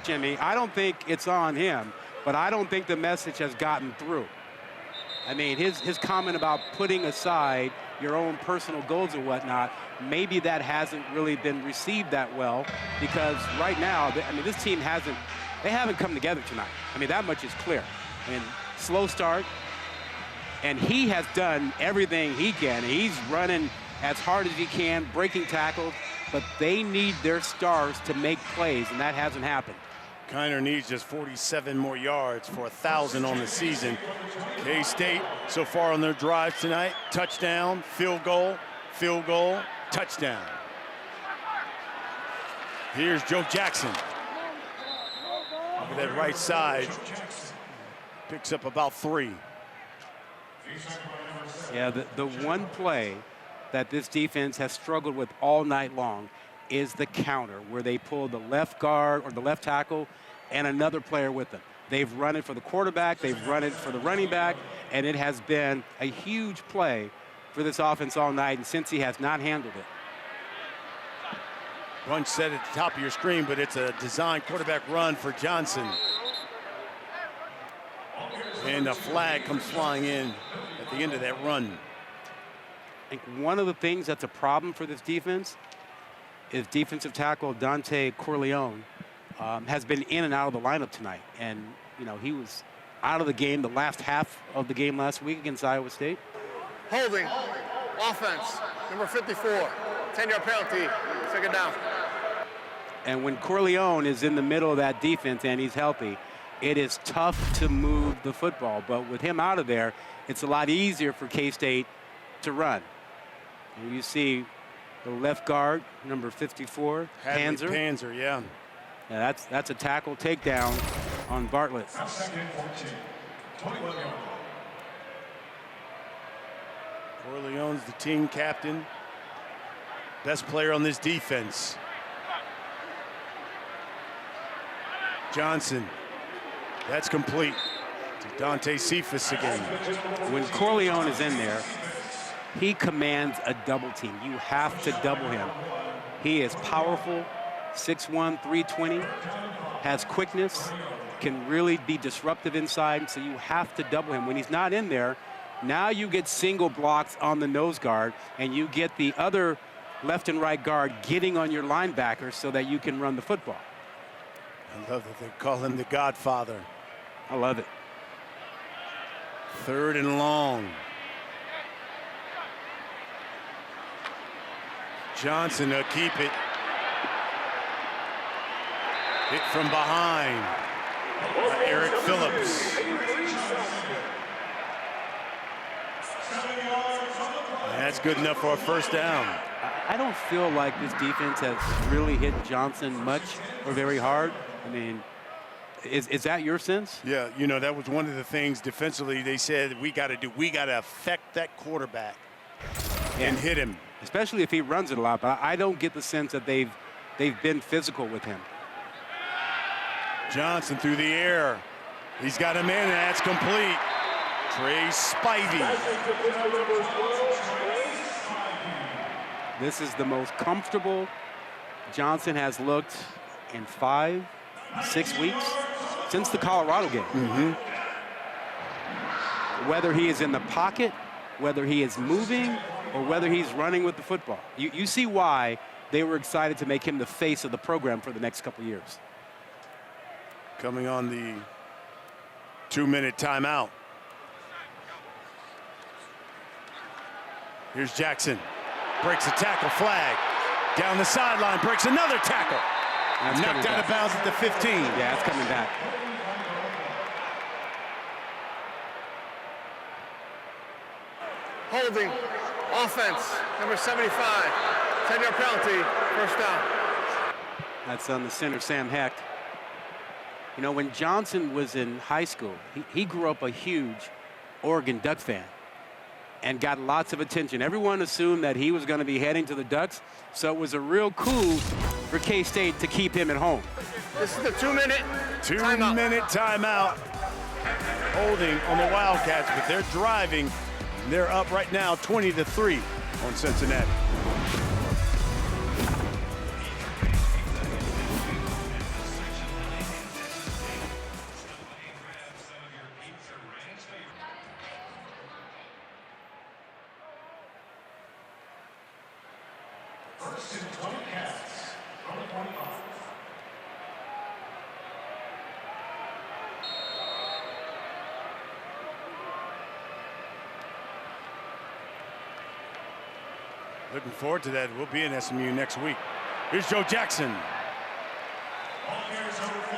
Jimmy, I don't think it's on him, but I don't think the message has gotten through. I mean, his comment about putting aside your own personal goals and whatnot, maybe that hasn't really been received that well, because right now, I mean, this team they haven't come together tonight. I mean, that much is clear. I mean, slow start, and he has done everything he can. He's running as hard as he can, breaking tackles, but they need their stars to make plays, and that hasn't happened. Kiner needs just 47 more yards for 1,000 on the season. K-State so far on their drives tonight, touchdown, field goal, Field goal, touchdown. Here's Joe Jackson. Over that right side. Picks up about 3. Yeah, the one play that this defense has struggled with all night long is the counter, where they pull the left guard or the left tackle and another player with them. They've run it for the quarterback, they've run it for the running back, and it has been a huge play for this offense all night, and Cincy has not handled it. One said at the top of your screen, but it's a design quarterback run for Johnson. And a flag comes flying in at the end of that run. I think one of the things that's a problem for this defense is defensive tackle Dante Corleone has been in and out of the lineup tonight. And, you know, he was out of the game the last half of the game last week against Iowa State. Holding, offense, number 54, 10-yard penalty, second down. And when Corleone is in the middle of that defense and he's healthy, it is tough to move the football. But with him out of there, it's a lot easier for K-State to run. And you see the left guard, number 54, Panzer. Panzer, yeah. Yeah, that's a tackle takedown on Bartlett. Corleone's the team captain. Best player on this defense. Johnson. That's complete to Dante Cephas again. When Corleone is in there, he commands a double team. You have to double him. He is powerful, 6'1", 320, has quickness, can really be disruptive inside, so you have to double him. When he's not in there, now you get single blocks on the nose guard, and you get the other left and right guard getting on your linebacker so that you can run the football. I love that they call him the Godfather. I love it. 3rd and long. Johnson to keep it. Hit from behind. Eric Phillips. That's good enough for a first down. I don't feel like this defense has really hit Johnson much or very hard. I mean, is that your sense? Yeah, you know, that was one of the things defensively they said we got to do. We got to affect that quarterback and hit him. Especially if he runs it a lot, but I don't get the sense that they've been physical with him. Johnson through the air. He's got him in, and that's complete. Trey Spivey. This is the most comfortable Johnson has looked in 5-6 weeks since the Colorado game. Whether he is in the pocket, whether he is moving, or whether he's running with the football. You see why they were excited to make him the face of the program for the next couple of years. Coming on the 2-minute timeout. Here's Jackson. Breaks a tackle, flag. Down the sideline, breaks another tackle. That's knocked out of bounds at the 15. Yeah, it's coming back. Holding, offense, number 75, 10-yard penalty, first down. That's on the center, Sam Hecht. You know, when Johnson was in high school, he grew up a huge Oregon Duck fan and got lots of attention. Everyone assumed that he was going to be heading to the Ducks, so it was a real coup for K-State to keep him at home. This is the 2-minute timeout. 2-minute timeout. Holding on the Wildcats, but they're driving. They're up right now 20-3 on Cincinnati. Looking forward to that. We'll be in SMU next week. Here's Joe Jackson.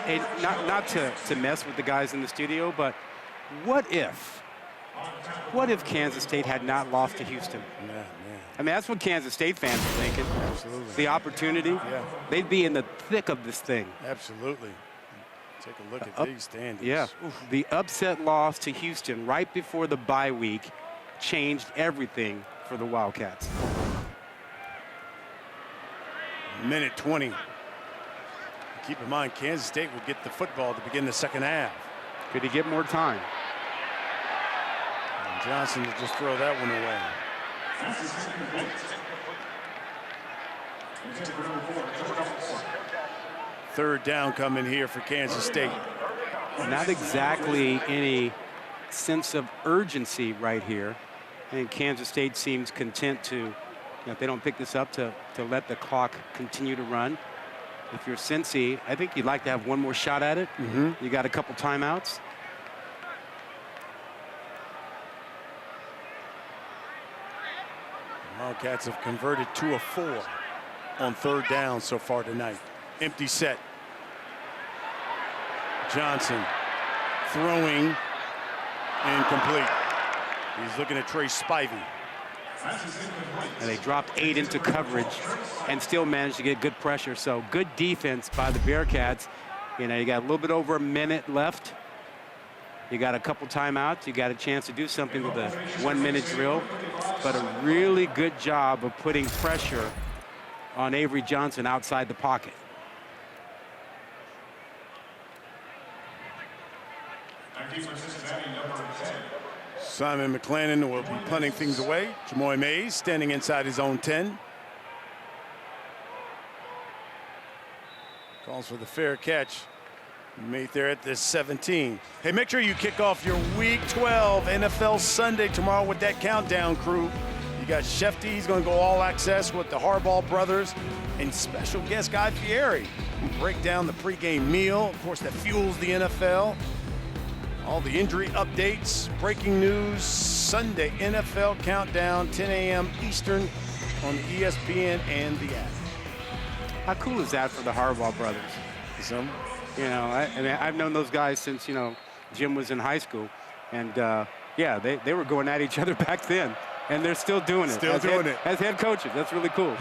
Hey, not to mess with the guys in the studio, but what if What if Kansas State had not lost to Houston? Yeah, man. I mean, that's what Kansas State fans are thinking. Absolutely. The opportunity. Yeah. They'd be in the thick of this thing. Absolutely. Take a look at these standings. Yeah. The upset loss to Houston right before the bye week changed everything for the Wildcats. Minute 20. Keep in mind, Kansas State would get the football to begin the second half. Could he get more time? And Johnson to just throw that one away. Third down coming here for Kansas State. Not exactly any sense of urgency right here. I think Kansas State seems content to, if they don't pick this up, to let the clock continue to run. If you're Cincy, I think you'd like to have one more shot at it. You got a couple timeouts. Wildcats have converted 2 of 4 on third down so far tonight. Empty set. Johnson throwing incomplete. He's looking at Trey Spivey. And they dropped 8 into coverage and still managed to get good pressure. So good defense by the Bearcats. You know, you got a little bit over a minute left. You got a couple timeouts. You got a chance to do something with a 1-minute drill. But a really good job of putting pressure on Avery Johnson outside the pocket. Simon McClannon will be punting things away. Jamoy Mays standing inside his own 10. Calls for the fair catch. Made there at the 17. Hey, make sure you kick off your Week 12 NFL Sunday tomorrow with that countdown crew. You got Shefty, he's going to go all access with the Harbaugh brothers, and special guest Guy Fieri. We'll break down the pregame meal, of course, that fuels the NFL. All the injury updates, breaking news, Sunday NFL countdown, 10 a.m. Eastern on ESPN and the app. How cool is that for the Harbaugh brothers? Some. You know, I mean, I've known those guys since, you know, Jim was in high school. And, yeah, they were going at each other back then. And they're still doing it. Still doing it. As head coaches. That's really cool.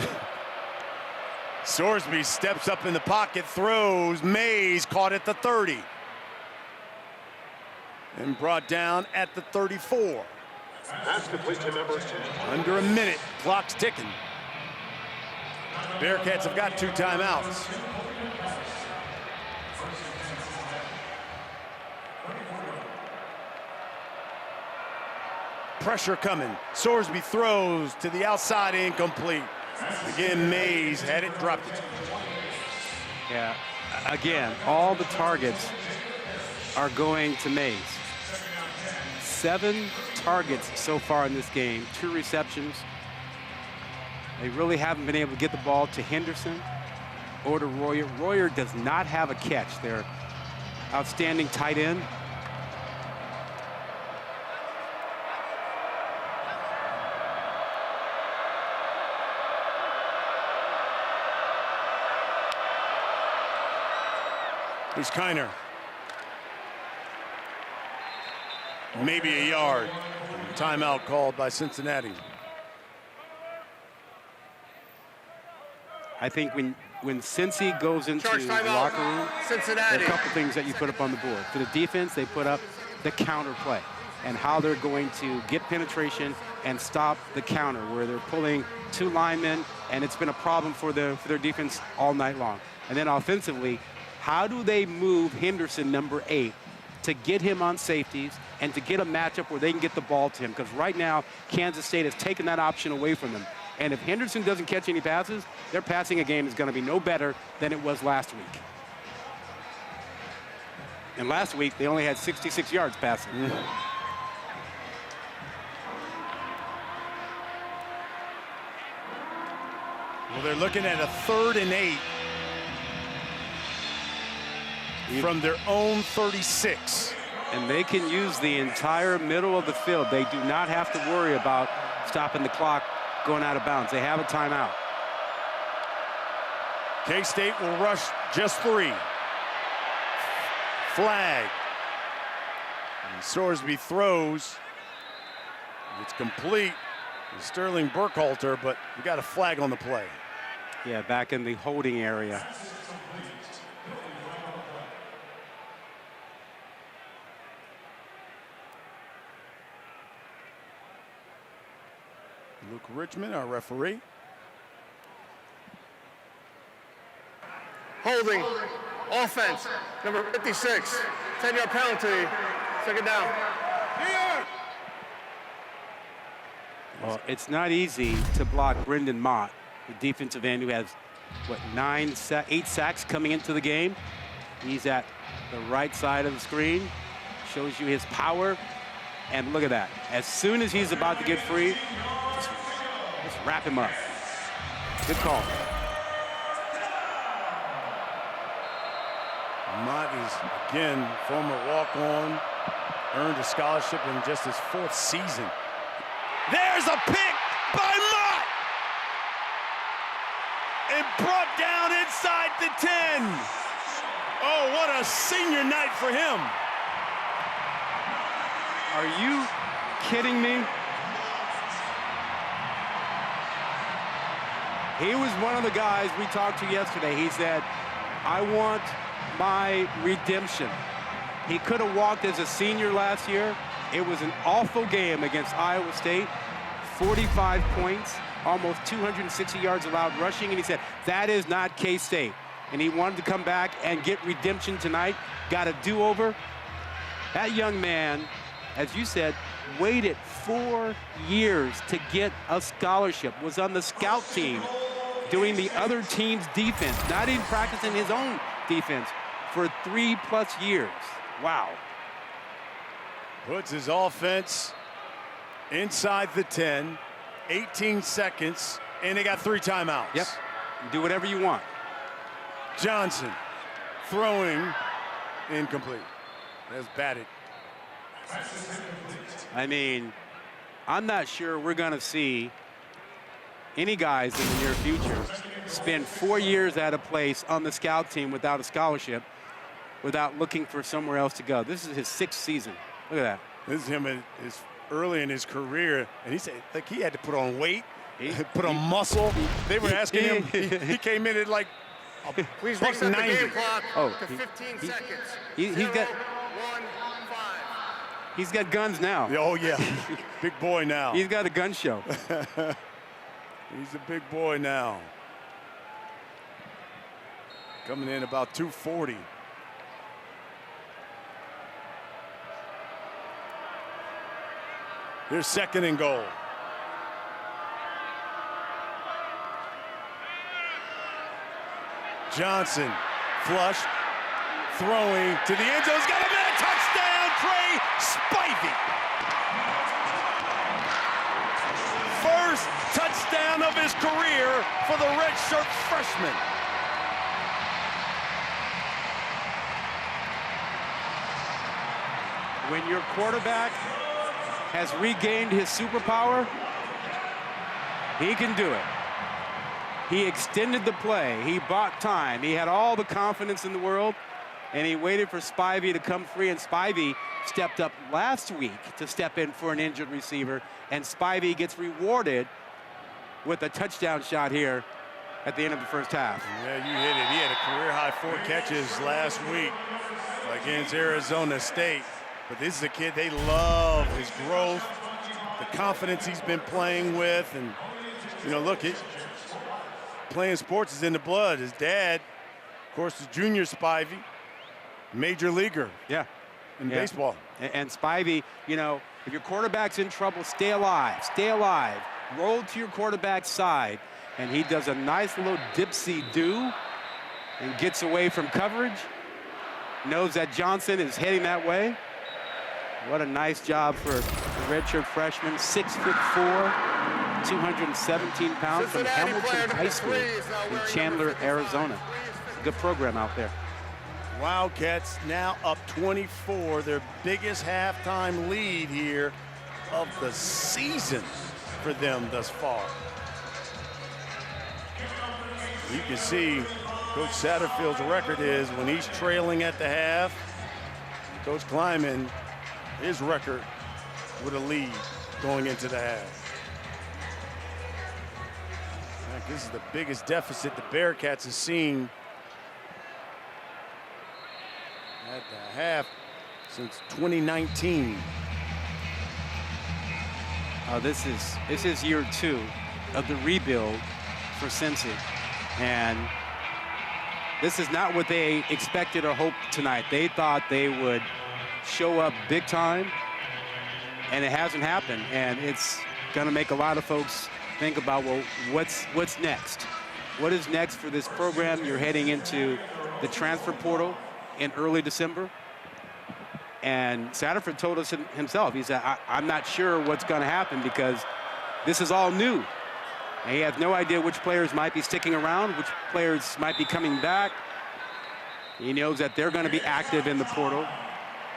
Sorsby steps up in the pocket, throws. Mays caught at the 30. And brought down at the 34. Pass complete to number 10. Under a minute, clock's ticking. Bearcats have got 2 timeouts. Pressure coming. Sorsby throws to the outside, incomplete. Again, Mays had it, dropped it. Yeah, again, all the targets are going to Mays. 7 targets so far in this game, 2 receptions. They really haven't been able to get the ball to Henderson or to Royer. Royer does not have a catch. Their outstanding tight end. Here's Kiner. Maybe a yard. Timeout called by Cincinnati. I think when Cincy goes into the locker room, Cincinnati. there are a couple things that you put up on the board. For the defense, they put up the counter play and how they're going to get penetration and stop the counter, where they're pulling 2 linemen, and it's been a problem for their defense all night long. And then offensively, how do they move Henderson, number 8, to get him on safeties and to get a matchup where they can get the ball to him? Because right now, Kansas State has taken that option away from them. And if Henderson doesn't catch any passes, their passing game is going to be no better than it was last week. And last week, they only had 66 yards passing. Well, they're looking at a 3rd and 8 from their own 36. And they can use the entire middle of the field. They do not have to worry about stopping the clock going out of bounds. They have a timeout. K-State will rush just 3. Flag. And Sorsby throws It's complete. Sterling Burkhalter, but we got a flag on the play. Yeah, back in the holding area. Luke Richmond, our referee. Holding. Offense. Number 56. 10-yard penalty. Second down. Well, it's not easy to block Brendan Mott, the defensive end who has, what, 8 sacks coming into the game. He's at the right side of the screen. Shows you his power. And look at that. As soon as he's about to get free, just wrap him up. Good call. Mott is, again, former walk-on, earned a scholarship in just his 4th season. There's a pick by Mott! And brought down inside the 10. Oh, what a senior night for him. Are you kidding me? He was one of the guys we talked to yesterday. He said, I want my redemption. He could have walked as a senior last year. It was an awful game against Iowa State. 45 points, almost 260 yards allowed rushing, and he said, that is not K-State. And he wanted to come back and get redemption tonight, got a do-over. That young man, as you said, waited 4 years to get a scholarship, was on the scout team doing the other team's defense, not even practicing his own defense for 3+ years. Wow. Puts his offense inside the 10, 18 seconds, and they got 3 timeouts. Yep, do whatever you want. Johnson throwing incomplete. That's batted. I mean, I'm not sure we're going to see any guys in the near future spend 4 years at a place on the scout team without a scholarship, without looking for somewhere else to go. This is his 6th season. Look at that. This is him early in his career, and he said like he had to put on weight, put on muscle. They were asking him. He came in at like Please reset the game clock to 15 seconds. He's got guns now. Oh yeah, big boy now. He's got a gun show. He's a big boy now. Coming in about 240. Here's 2nd and goal. Johnson, flush, throwing to the end zone. He's got a man, touchdown, Trey Spivey. First touchdown of his career for the redshirt freshman. When your quarterback has regained his superpower, he can do it. He extended the play. He bought time. He had all the confidence in the world, and he waited for Spivey to come free, and Spivey stepped up last week to step in for an injured receiver, and Spivey gets rewarded with a touchdown shot here at the end of the first half. Yeah, you hit it. He had a career-high 4 catches last week against Arizona State. But this is a kid, they love his growth, the confidence he's been playing with. And, you know, look, playing sports is in the blood. His dad, of course, is Junior Spivey, major leaguer in baseball. And Spivey, you know, if your quarterback's in trouble, stay alive. Stay alive. Roll to your quarterback's side. And he does a nice little dipsy-do and gets away from coverage. Knows that Johnson is heading that way. What a nice job for the redshirt freshman, 6'4", 217 pounds from Hamilton High School in Chandler, Arizona. Good program out there. Wildcats now up 24, their biggest halftime lead here of the season for them thus far. You can see Coach Satterfield's record is when he's trailing at the half, Coach Kleiman, his record with a lead. going into the half. In fact, this is the biggest deficit the Bearcats have seen at the half since 2019. This is year 2 of the rebuild for Cincy, and this is not what they expected or hoped tonight. They thought they would show up big time, and it hasn't happened. And it's going to make a lot of folks think about, well, what's next? What is next for this program? You're heading into the transfer portal in early December. And Satterfield told us himself, he said, I'm not sure what's going to happen because this is all new. And he has no idea which players might be sticking around, which players might be coming back. He knows that they're going to be active in the portal.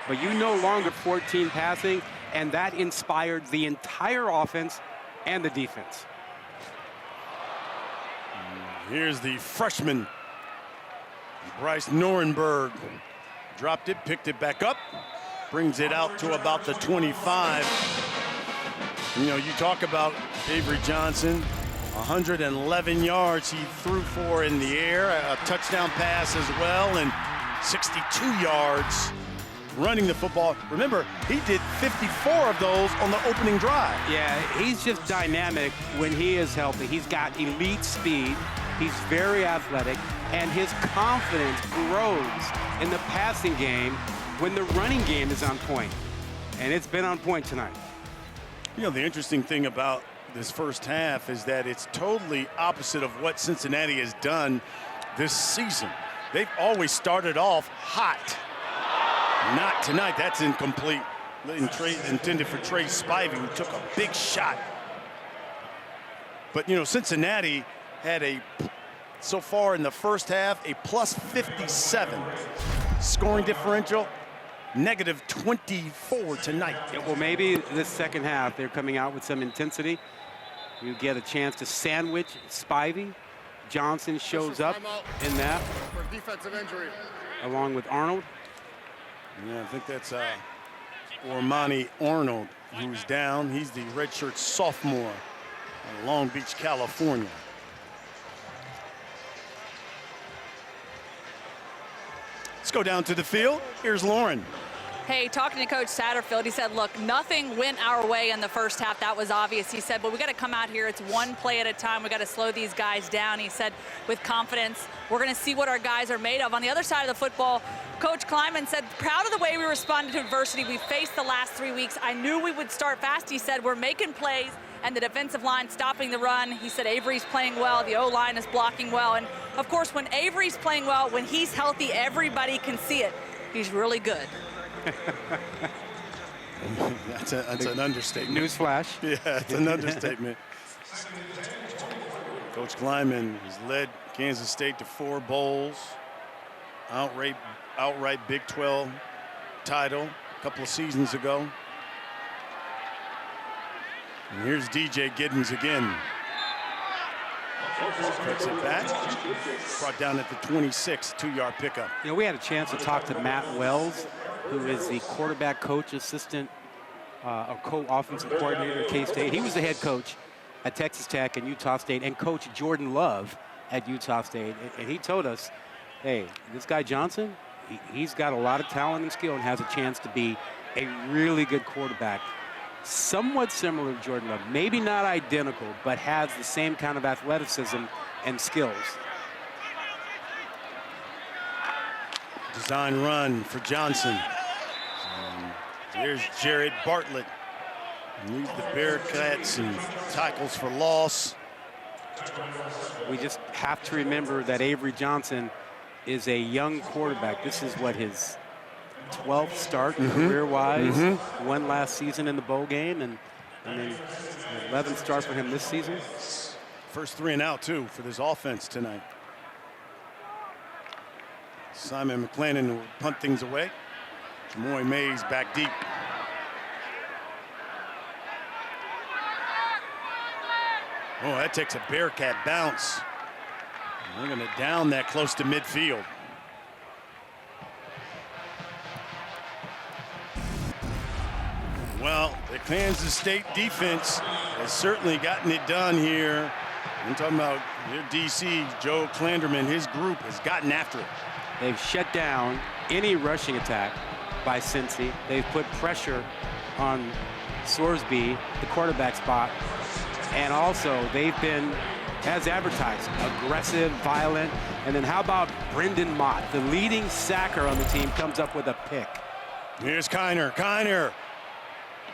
But you no longer 14 passing, and that inspired the entire offense and the defense. Here's the freshman, Bryce Norenberg. Dropped it, picked it back up, brings it out to about the 25. You know, you talk about Avery Johnson, 111 yards he threw for in the air, a touchdown pass as well, and 62 yards running the football. Remember, he did 54 of those on the opening drive. Yeah, he's just dynamic when he is healthy. He's got elite speed. He's very athletic, and his confidence grows in the passing game when the running game is on point. And it's been on point tonight. You know, the interesting thing about this first half is that it's totally opposite of what Cincinnati has done this season. They've always started off hot. Not tonight. That's incomplete. Intended for Trey Spivey, who took a big shot. But, you know, Cincinnati had so far in the first half, a plus 57 scoring differential, negative 24 tonight. Yeah, well, maybe this second half, they're coming out with some intensity. You get a chance to sandwich Spivey. Johnson shows up in that. For defensive injury. Along with Arnold. Yeah, I think that's Ormani Arnold, who's down. He's the redshirt sophomore in Long Beach, California. Let's go down to the field. Here's Lauren. Hey, talking to Coach Satterfield, he said, look, nothing went our way in the first half. That was obvious. He said, but we got to come out here. It's one play at a time. We got to slow these guys down. He said, with confidence, we're going to see what our guys are made of. On the other side of the football, Coach Kleiman said, proud of the way we responded to adversity we faced the last 3 weeks. I knew we would start fast. He said, we're making plays, and the defensive line stopping the run. He said, Avery's playing well. The O-line is blocking well. And, of course, when Avery's playing well, when he's healthy, everybody can see it. He's really good. That's an understatement. Newsflash. Yeah, it's an understatement. Coach Kleiman has led Kansas State to 4 bowls, outright Big 12 title a couple of seasons ago. And here's DJ Giddens again. Cuts it back. Brought down at the 26, 2-yard pickup. You know, we had a chance to talk to Matt Wells, who is the quarterback coach assistant or co-offensive coordinator at K-State. He was the head coach at Texas Tech and Utah State, and Coach Jordan Love at Utah State. And he told us, hey, this guy Johnson, he's got a lot of talent and skill and has a chance to be a really good quarterback. Somewhat similar to Jordan Love, maybe not identical, but has the same kind of athleticism and skills. Design run for Johnson. There's Jared Bartlett. Leads the Bearcats and tackles for loss. We just have to remember that Avery Johnson is a young quarterback. This is what his 12th start career-wise. One last season in the bowl game, and then 11th start for him this season. First 3 and out, too, for this offense tonight. Simon McClendon will punt things away. Jamoy Mays back deep. Oh, that takes a Bearcat bounce. They're going to down that close to midfield. Well, the Kansas State defense has certainly gotten it done here. I'm talking about their DC, Joe Klanderman, his group has gotten after it. They've shut down any rushing attack by Cincy. They've put pressure on Sorsby, the quarterback spot. And also, they've been, as advertised, aggressive, violent. And then how about Brendan Mott, the leading sacker on the team, comes up with a pick. Here's Kiner. Kiner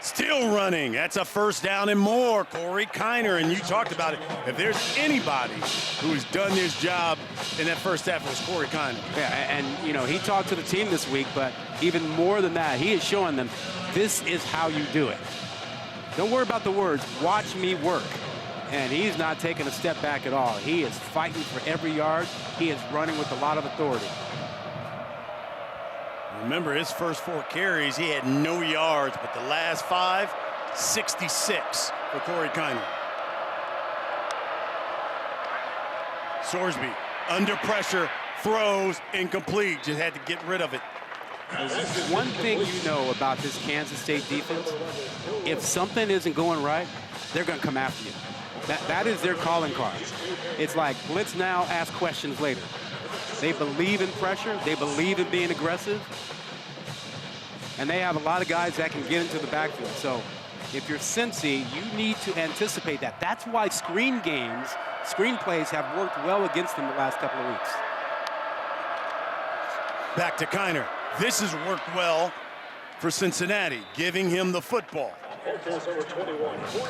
still running. That's a first down and more. Corey Kiner, and you talked about it. If there's anybody who's done this job in that first half, it was Corey Kiner. Yeah, and you know, he talked to the team this week, but even more than that, he is showing them this is how you do it. Don't worry about the words. Watch me work. And he's not taking a step back at all. He is fighting for every yard. He is running with a lot of authority. Remember, his first 4 carries, he had no yards, but the last 5, 66 for Corey Kiner. Sorsby, under pressure, throws, incomplete. Just had to get rid of it. One thing you know about this Kansas State defense, if something isn't going right, they're going to come after you. That is their calling card. It's like, blitz now, ask questions later. They believe in pressure. They believe in being aggressive. And they have a lot of guys that can get into the backfield. So if you're Cincy, you need to anticipate that. That's why screen plays have worked well against them the last couple of weeks. Back to Kiner. This has worked well for Cincinnati, giving him the football.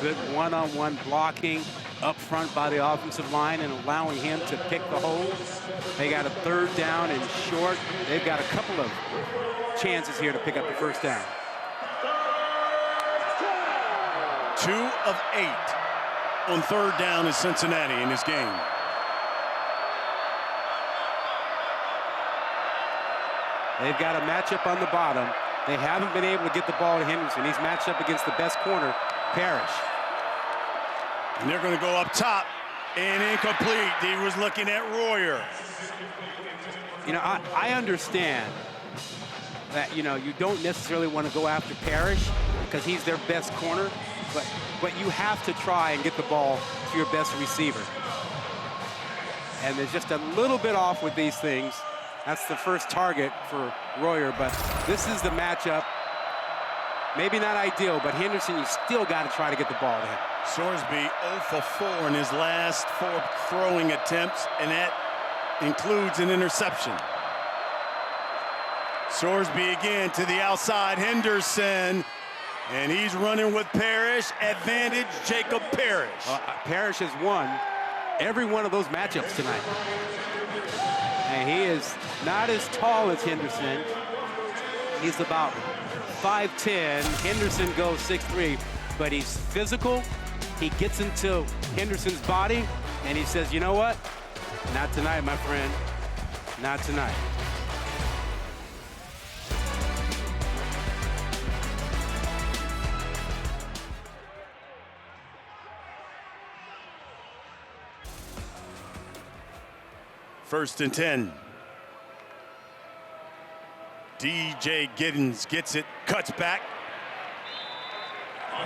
Good one-on-one blocking up front by the offensive line and allowing him to pick the hole. They got a 3rd down and short. They've got a couple of chances here to pick up the first down. 2 of 8 on 3rd down is Cincinnati in this game. They've got a matchup on the bottom. They haven't been able to get the ball to Henderson. He's matched up against the best corner, Parrish. And they're going to go up top and incomplete. He was looking at Royer. You know, I understand that, you know, you don't necessarily want to go after Parrish because he's their best corner, but you have to try and get the ball to your best receiver. And there's just a little bit off with these things. That's the first target for Royer, but this is the matchup. Maybe not ideal, but Henderson, you still got to try to get the ball to him. Sorsby 0 for 4 in his last 4 throwing attempts, and that includes an interception. Sorsby again to the outside, Henderson, and he's running with Parrish. Advantage, Jacob Parrish. Parrish has won every one of those matchups tonight. And he is not as tall as Henderson. He's about 5'10". Henderson goes 6'3", but he's physical. He gets into Henderson's body, and he says, you know what? Not tonight, my friend. Not tonight. First and 10. DJ Giddens gets it, cuts back.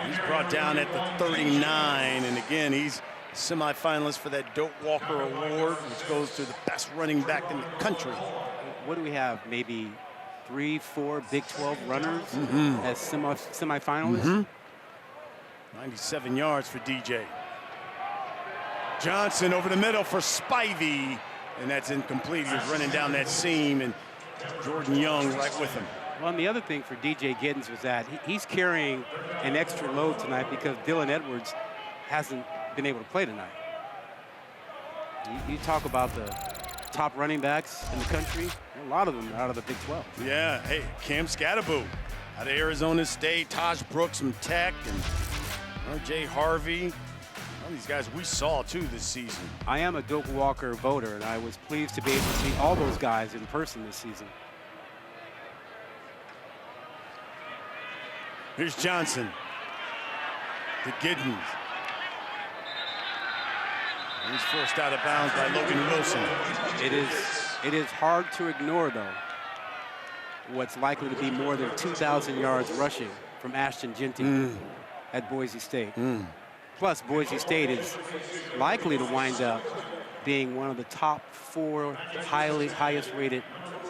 He's brought down at the 39, and again, he's semifinalist for that Doak Walker Award, which goes to the best running back in the country. What do we have? Maybe 3, 4 Big 12 runners as semifinalists? 97 yards for DJ. Johnson over the middle for Spivey, and that's incomplete. He was running down that seam, and Jordan Young right with him. Well, and the other thing for DJ Giddens was that he's carrying an extra load tonight because Dylan Edwards hasn't been able to play tonight. You talk about the top running backs in the country, a lot of them are out of the Big 12. Yeah, hey, Cam Scatterbo out of Arizona State, Taj Brooks from Tech, and R.J. Harvey. All these guys we saw, too, this season. I am a Doak Walker voter, and I was pleased to be able to see all those guys in person this season. Here's Johnson to Giddens. He's forced out of bounds by Logan Wilson. It is hard to ignore, though, what's likely to be more than 2,000 yards rushing from Ashton Genty at Boise State. Plus, Boise State is likely to wind up being one of the top 4 highest rated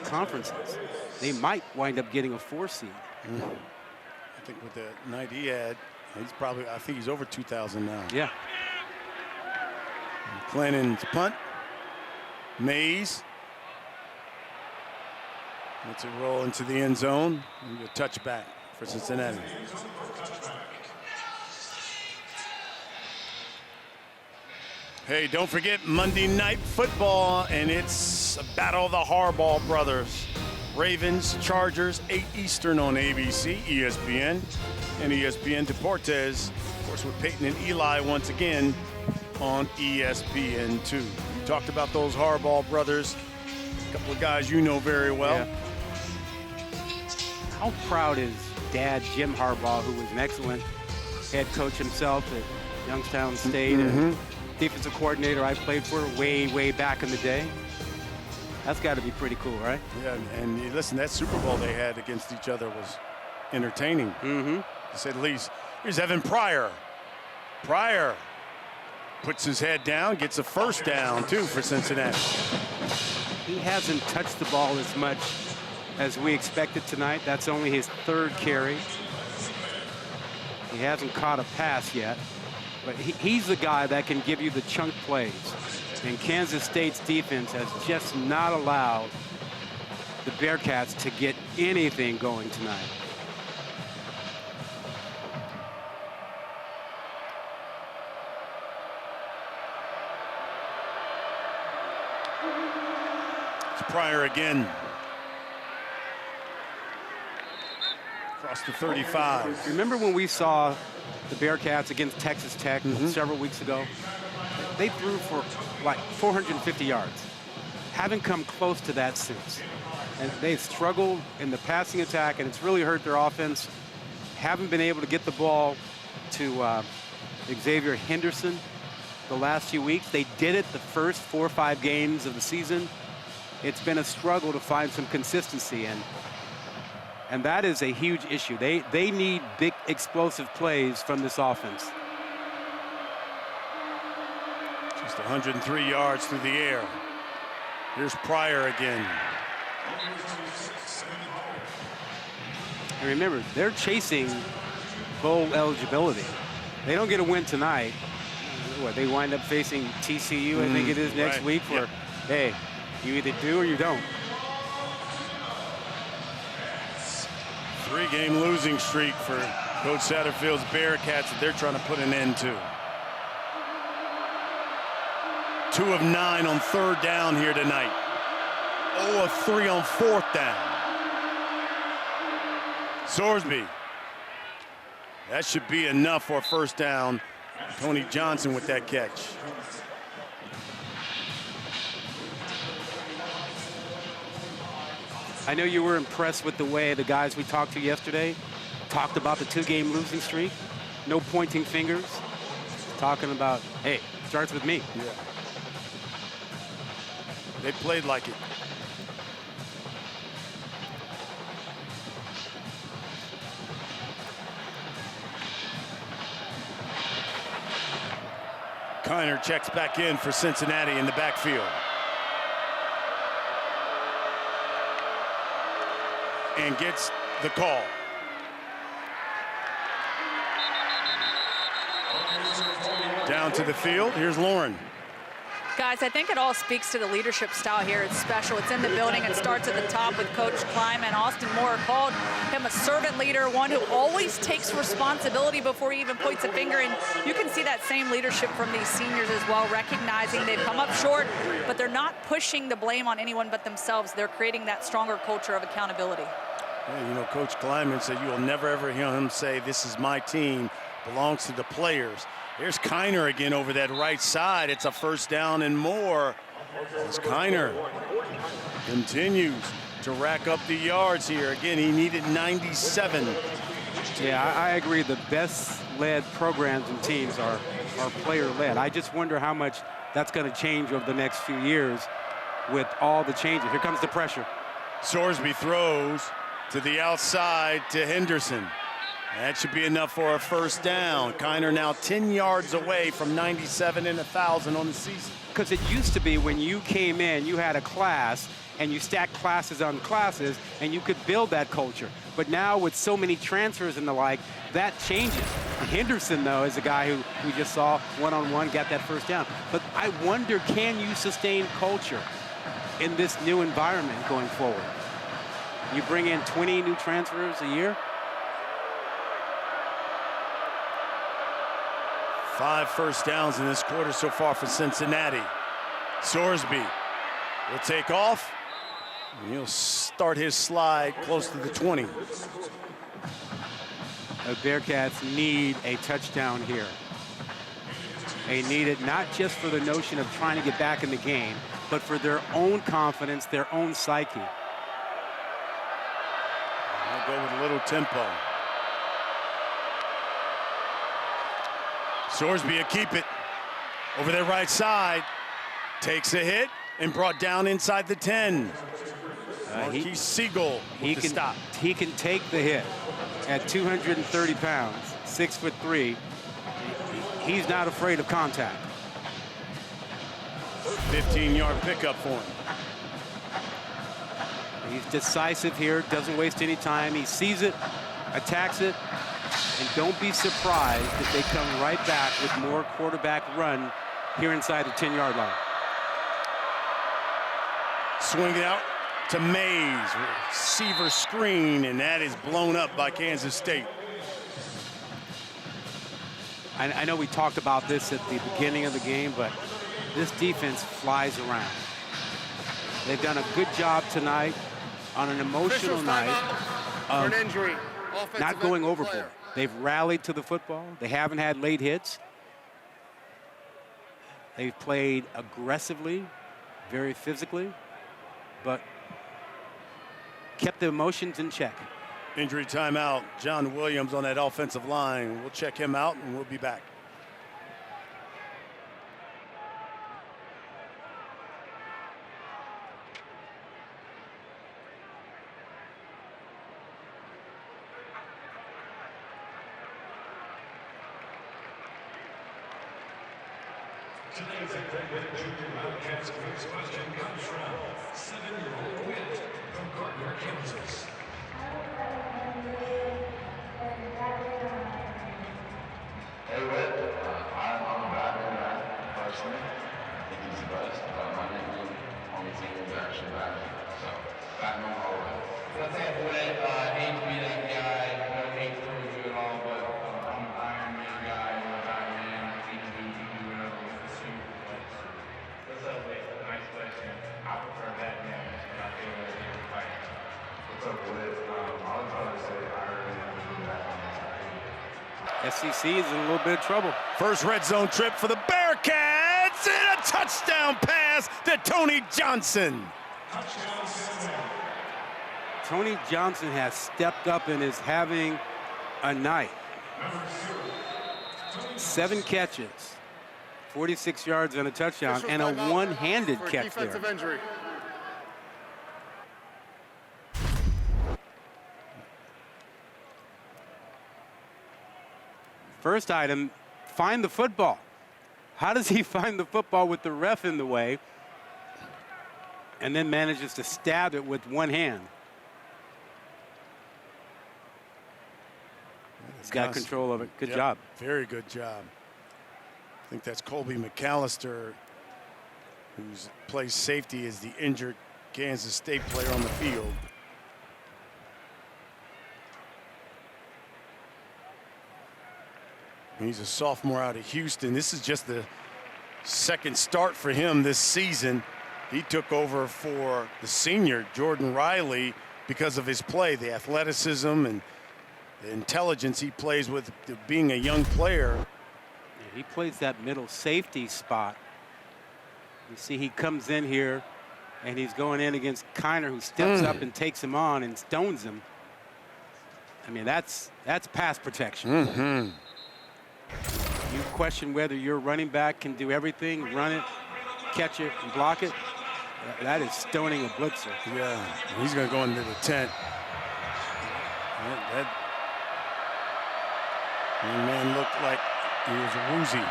conferences. They might wind up getting a 4 seed. I think with the night he had, he's probably, I think he's over 2,000 now. Yeah. Clennon's punt. Mays. Let's it roll into the end zone. And a touchback for Cincinnati. Hey, don't forget Monday Night Football, and it's a battle of the Harbaugh brothers. Ravens, Chargers, 8 Eastern on ABC, ESPN, and ESPN Deportes. Of course, with Peyton and Eli once again on ESPN2. We talked about those Harbaugh brothers, a couple of guys you know very well. Yeah. How proud is Dad Jim Harbaugh, who was an excellent head coach himself at Youngstown State, and defensive coordinator I played for way back in the day. That's got to be pretty cool, right? Yeah, and listen, that Super Bowl they had against each other was entertaining, to say the least. Here's Evan Pryor. Pryor puts his head down, gets a first down, too, for Cincinnati. He hasn't touched the ball as much as we expected tonight. That's only his 3rd carry. He hasn't caught a pass yet, but he's the guy that can give you the chunk plays. And Kansas State's defense has just not allowed the Bearcats to get anything going tonight. It's Pryor again. Across the 35. Remember when we saw the Bearcats against Texas Tech several weeks ago? They threw for like 450 yards. Haven't come close to that since. And they've struggled in the passing attack, and it's really hurt their offense. Haven't been able to get the ball to Xavier Henderson the last few weeks. They did it the first 4 or 5 games of the season. It's been a struggle to find some consistency, and that is a huge issue. They need big explosive plays from this offense. Just 103 yards through the air. Here's Pryor again. And remember, they're chasing bowl eligibility. They don't get a win tonight. What, they wind up facing TCU, I think it is, next week. For, hey, you either do or you don't. 3-game losing streak for Coach Satterfield's Bearcats that they're trying to put an end to. 2 of 9 on 3rd down here tonight. 0 of 3 on 4th down. Sorsby. That should be enough for a first down. Tony Johnson with that catch. I know you were impressed with the way the guys we talked to yesterday talked about the 2-game losing streak. No pointing fingers. Talking about, hey, starts with me. Yeah. They played like it. Kiner checks back in for Cincinnati in the backfield. And gets the call. Down to the field. Here's Lauren. Guys, I think it all speaks to the leadership style here. It's special. It's in the building. It starts at the top with Coach Kleiman. Austin Moore called him a servant leader, one who always takes responsibility before he even points a finger. And you can see that same leadership from these seniors as well, recognizing they've come up short, but they're not pushing the blame on anyone but themselves. They're creating that stronger culture of accountability. Yeah, you know, Coach Kleiman said you will never ever hear him say, this is my team, belongs to the players. There's Kiner again over that right side. It's a first down and more. As Kiner continues to rack up the yards here. Again, he needed 97. Yeah, I agree. The best-led programs and teams are player-led. I just wonder how much that's going to change over the next few years with all the changes. Here comes the pressure. Sorsby throws to the outside to Henderson. That should be enough for a first down. Kiner now 10 yards away from 97 and 1,000 on the season. Because it used to be when you came in, you had a class, and you stacked classes on classes, and you could build that culture. But now with so many transfers and the like, that changes. Henderson, though, is a guy who we just saw one-on-one, got that first down. But I wonder, can you sustain culture in this new environment going forward? You bring in 20 new transfers a year? 5 first downs in this quarter so far for Cincinnati. Sorsby will take off. And he'll start his slide close to the 20. The Bearcats need a touchdown here. They need it not just for the notion of trying to get back in the game, but for their own confidence, their own psyche. I'll go with a little tempo. Sorsby will keep it over their right side. Takes a hit and brought down inside the 10. Marquise Siegel with the stop. He can take the hit at 230 pounds, 6'3". He's not afraid of contact. 15-yard pickup for him. He's decisive here, doesn't waste any time. He sees it, attacks it, and don't be surprised if they come right back with more quarterback run here inside the 10-yard line. Swing it out to Mays, receiver screen, and that is blown up by Kansas State. I know we talked about this at the beginning of the game, but this defense flies around. They've done a good job tonight on an emotional night of not going overboard. They've rallied to the football. They haven't had late hits. They've played aggressively, very physically, but kept the emotions in check. Injury timeout. John Williams on that offensive line. We'll check him out and we'll be back. Today's junior Wildcats first question comes from 7-year-old Witt from Gardner, Kansas. Hey, Witt. I'm a batman guy, personally. I think he's the best. My nickname on the team is actually Batman. So, Batman all the way. What's up, Witt? Hate to be that guy. No hate towards you at all, but I'm an Iron Man guy. I'm a Batman. I think you do whatever with the suit. What's up, Witt? Nice question. I prefer Batman, but I feel like they're fighting. What's up, Witt? I was trying to say Iron Man and Batman. SEC is in a little bit of trouble. First red zone trip for the Bearcats, and a touchdown pass to Tony Johnson. Tony Johnson has stepped up and is having a night. 7 catches, 46 yards and a touchdown, and a one-handed catch there. Injury. First item, find the football. How does he find the football with the ref in the way and then manages to stab it with one hand? He's got control of it. Good job. Very good job. I think that's Colby McAllister, who plays safety as the injured Kansas State player on the field. He's a sophomore out of Houston. This is just the second start for him this season. He took over for the senior, Jordan Riley, because of his play, the athleticism and the intelligence he plays with being a young player. Yeah, he plays that middle safety spot. You see he comes in here and he's going in against Kiner, who steps up and takes him on and stones him. I mean, that's pass protection. You question whether your running back can do everything, run it, catch it, and block it. That is stoning a blitzer. Yeah, he's going to go into the tent. Young man looked like he was woozy.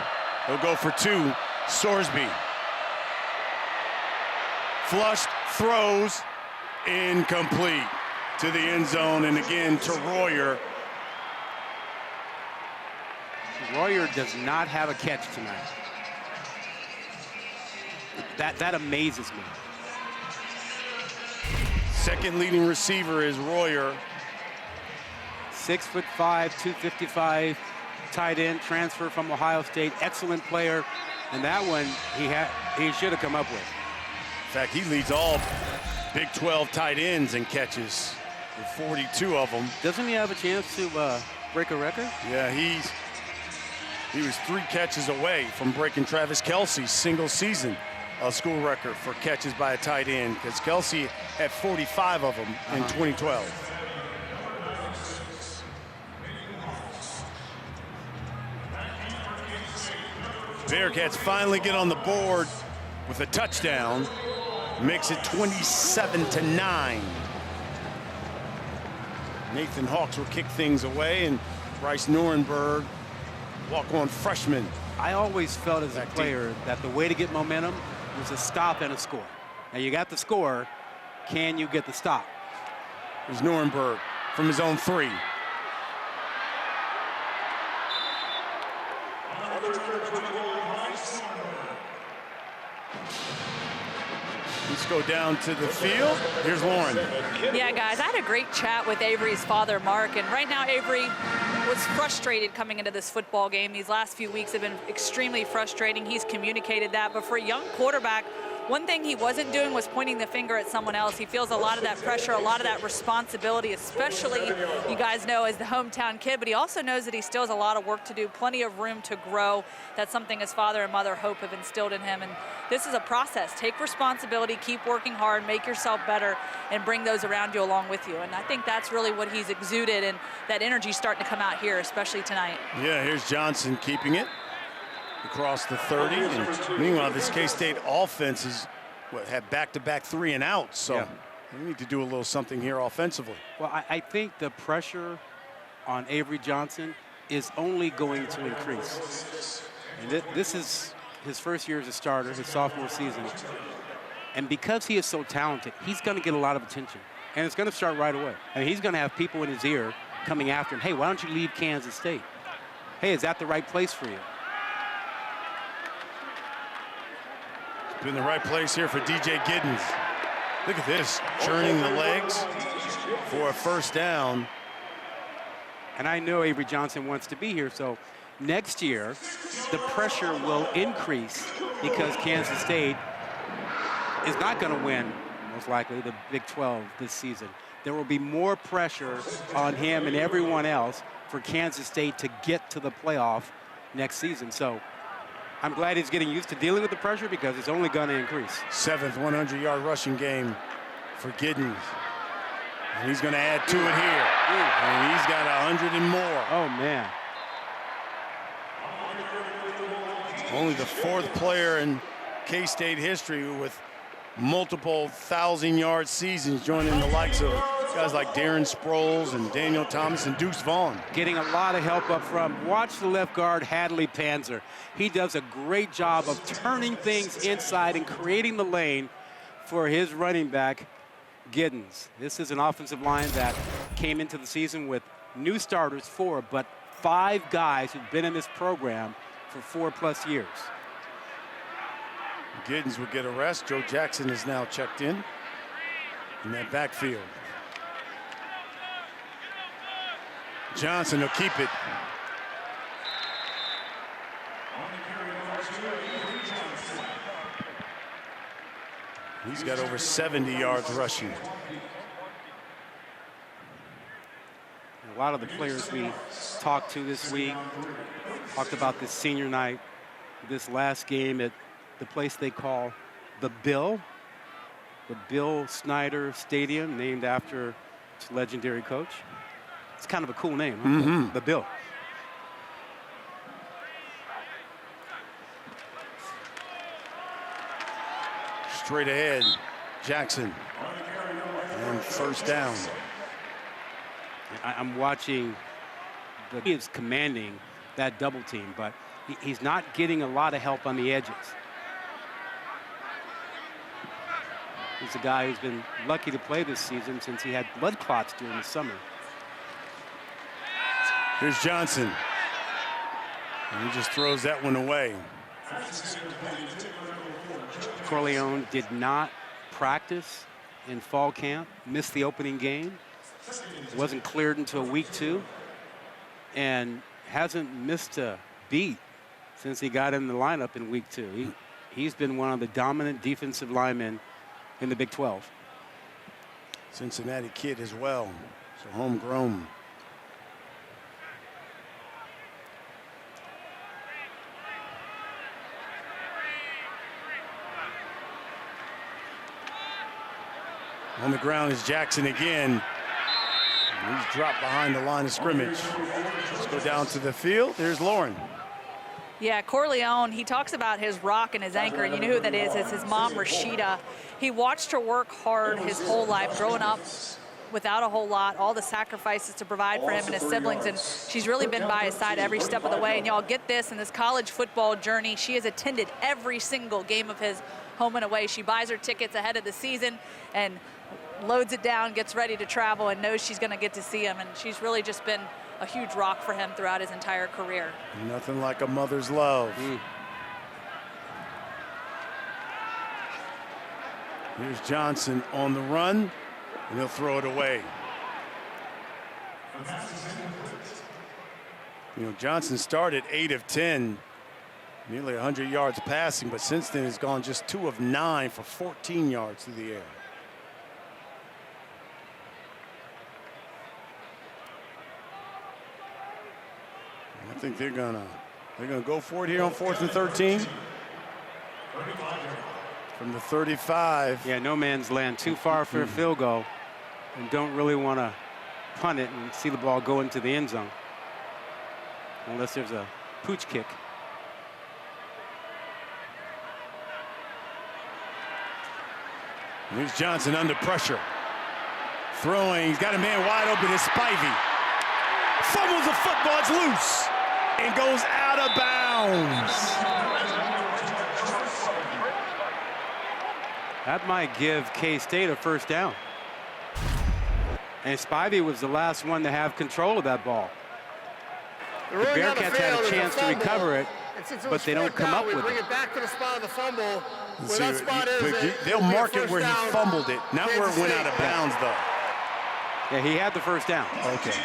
He'll go for two. Sorsby. Flushed, throws, incomplete to the end zone, and again to Royer. Royer does not have a catch tonight. That amazes me. Second leading receiver is Royer. 6'5", 255, tight end, transfer from Ohio State, excellent player, and that one he should have come up with. In fact, he leads all Big 12 tight ends in catches, with 42 of them. Doesn't he have a chance to break a record? Yeah, he was 3 catches away from breaking Travis Kelce's single season school record for catches by a tight end, because Kelce had 45 of them in 2012. Bearcats finally get on the board with a touchdown. Makes it 27-9. Nathan Hawks will kick things away, and Bryce Nuremberg, walk-on freshman. I always felt as a player that the way to get momentum was a stop and a score. Now you got the score, can you get the stop? Here's Nuremberg from his own 3. Let's go down to the field. Here's Lauren. Yeah, guys, I had a great chat with Avery's father, Mark, and right now Avery was frustrated coming into this football game. These last few weeks have been extremely frustrating. He's communicated that, but for a young quarterback, one thing he wasn't doing was pointing the finger at someone else. He feels a lot of that pressure, a lot of that responsibility, especially, you guys know, as the hometown kid, but he also knows that he still has a lot of work to do, plenty of room to grow. That's something his father and mother hope have instilled in him, and this is a process. Take responsibility, keep working hard, make yourself better, and bring those around you along with you. And I think that's really what he's exuded, and that energy's starting to come out here, especially tonight. Yeah, here's Johnson keeping it across the 30. And meanwhile, this K-State offense is had back-to-back 3 and outs. So we need to do a little something here offensively. Well, I think the pressure on Avery Johnson is only going to increase. And this is his first year as a starter, his sophomore season. And because he is so talented, he's going to get a lot of attention. And it's going to start right away. I mean, he's going to have people in his ear coming after him. Hey, why don't you leave Kansas State? Hey, is that the right place for you? In the right place here for DJ Giddens. Look at this, churning the legs for a first down. And I know Avery Johnson wants to be here, so next year the pressure will increase because Kansas State is not going to win, most likely, the Big 12 this season. There will be more pressure on him and everyone else for Kansas State to get to the playoff next season. So I'm glad he's getting used to dealing with the pressure because it's only going to increase. 7th 100-yard rushing game for Giddens. And he's going to add to it here. And he's got 100 and more. Oh, man. Only the 4th player in K-State history with multiple 1,000-yard seasons, joining the likes of guys like Darren Sproles and Daniel Thomas and Deuce Vaughn. Getting a lot of help up front. Watch the left guard, Hadley Panzer. He does a great job of turning things inside and creating the lane for his running back, Giddens. This is an offensive line that came into the season with new starters, 4, but 5 guys who've been in this program for 4+ years. Giddens will get a rest. Joe Jackson is now checked in that backfield. Johnson will keep it. He's got over 70 yards rushing. A lot of the players we talked to this week talked about this senior night, this last game at the place they call the Bill Snyder Stadium, named after its legendary coach. It's kind of a cool name, huh? The Bill. Straight ahead, Jackson. And first down. I'm watching He is commanding that double team, but he's not getting a lot of help on the edges. He's a guy who's been lucky to play this season since he had blood clots during the summer. Here's Johnson. And he just throws that one away. Corleone did not practice in fall camp, missed the opening game, wasn't cleared until week 2, and hasn't missed a beat since he got in the lineup in week 2. He's been one of the dominant defensive linemen in the Big 12. Cincinnati kid as well, so homegrown. On the ground is Jackson again. And he's dropped behind the line of scrimmage. Let's go down to the field. There's Lauren. Yeah, Corleone, he talks about his rock and his anchor, and you know who that is. It's his mom, Rashida. He watched her work hard his whole life, growing up without a whole lot, all the sacrifices to provide for him and his siblings, and she's really been by his side every step of the way. And y'all get this, in this college football journey, she has attended every single game of his home and away. She buys her tickets ahead of the season and loads it down, gets ready to travel, and knows she's going to get to see him. And she's really just been a huge rock for him throughout his entire career. Nothing like a mother's love. Here's Johnson on the run, and he'll throw it away. You know, Johnson started 8 of 10, nearly 100 yards passing, but since then has gone just 2 of 9 for 14 yards through the air. I think they're gonna go for it here on 4th and 13. From the 35. Yeah, no man's land, too far for a field goal, and don't really want to punt it and see the ball go into the end zone, unless there's a pooch kick. Here's Johnson under pressure. Throwing, he's got a man wide open, it's Spivey. Fumbles the football, it's loose, and goes out of bounds. That might give K-State a first down. And Spivey was the last one to have control of that ball. The Bearcats had a chance to recover it, but they don't come up with it. Bring it back to the spot of the fumble. Where that spot is, they'll mark it where he fumbled it, not where it went out of bounds, though. Yeah, he had the first down. Okay.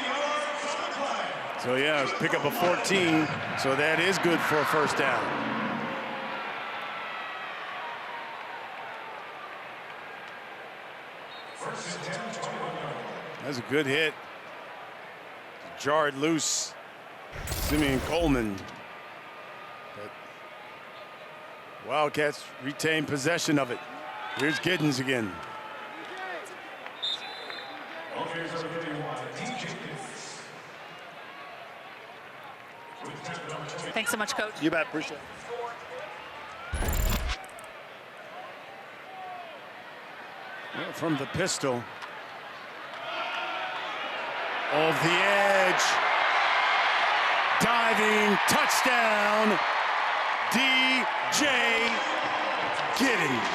So, yeah, pick up a 14, so that is good for a first down. That's a good hit. Jarred loose. Simeon Coleman. But Wildcats retain possession of it. Here's Giddens again. Thanks so much, Coach. You bet, appreciate it. Well, from the pistol. Off the edge. Diving touchdown. DJ Giddens.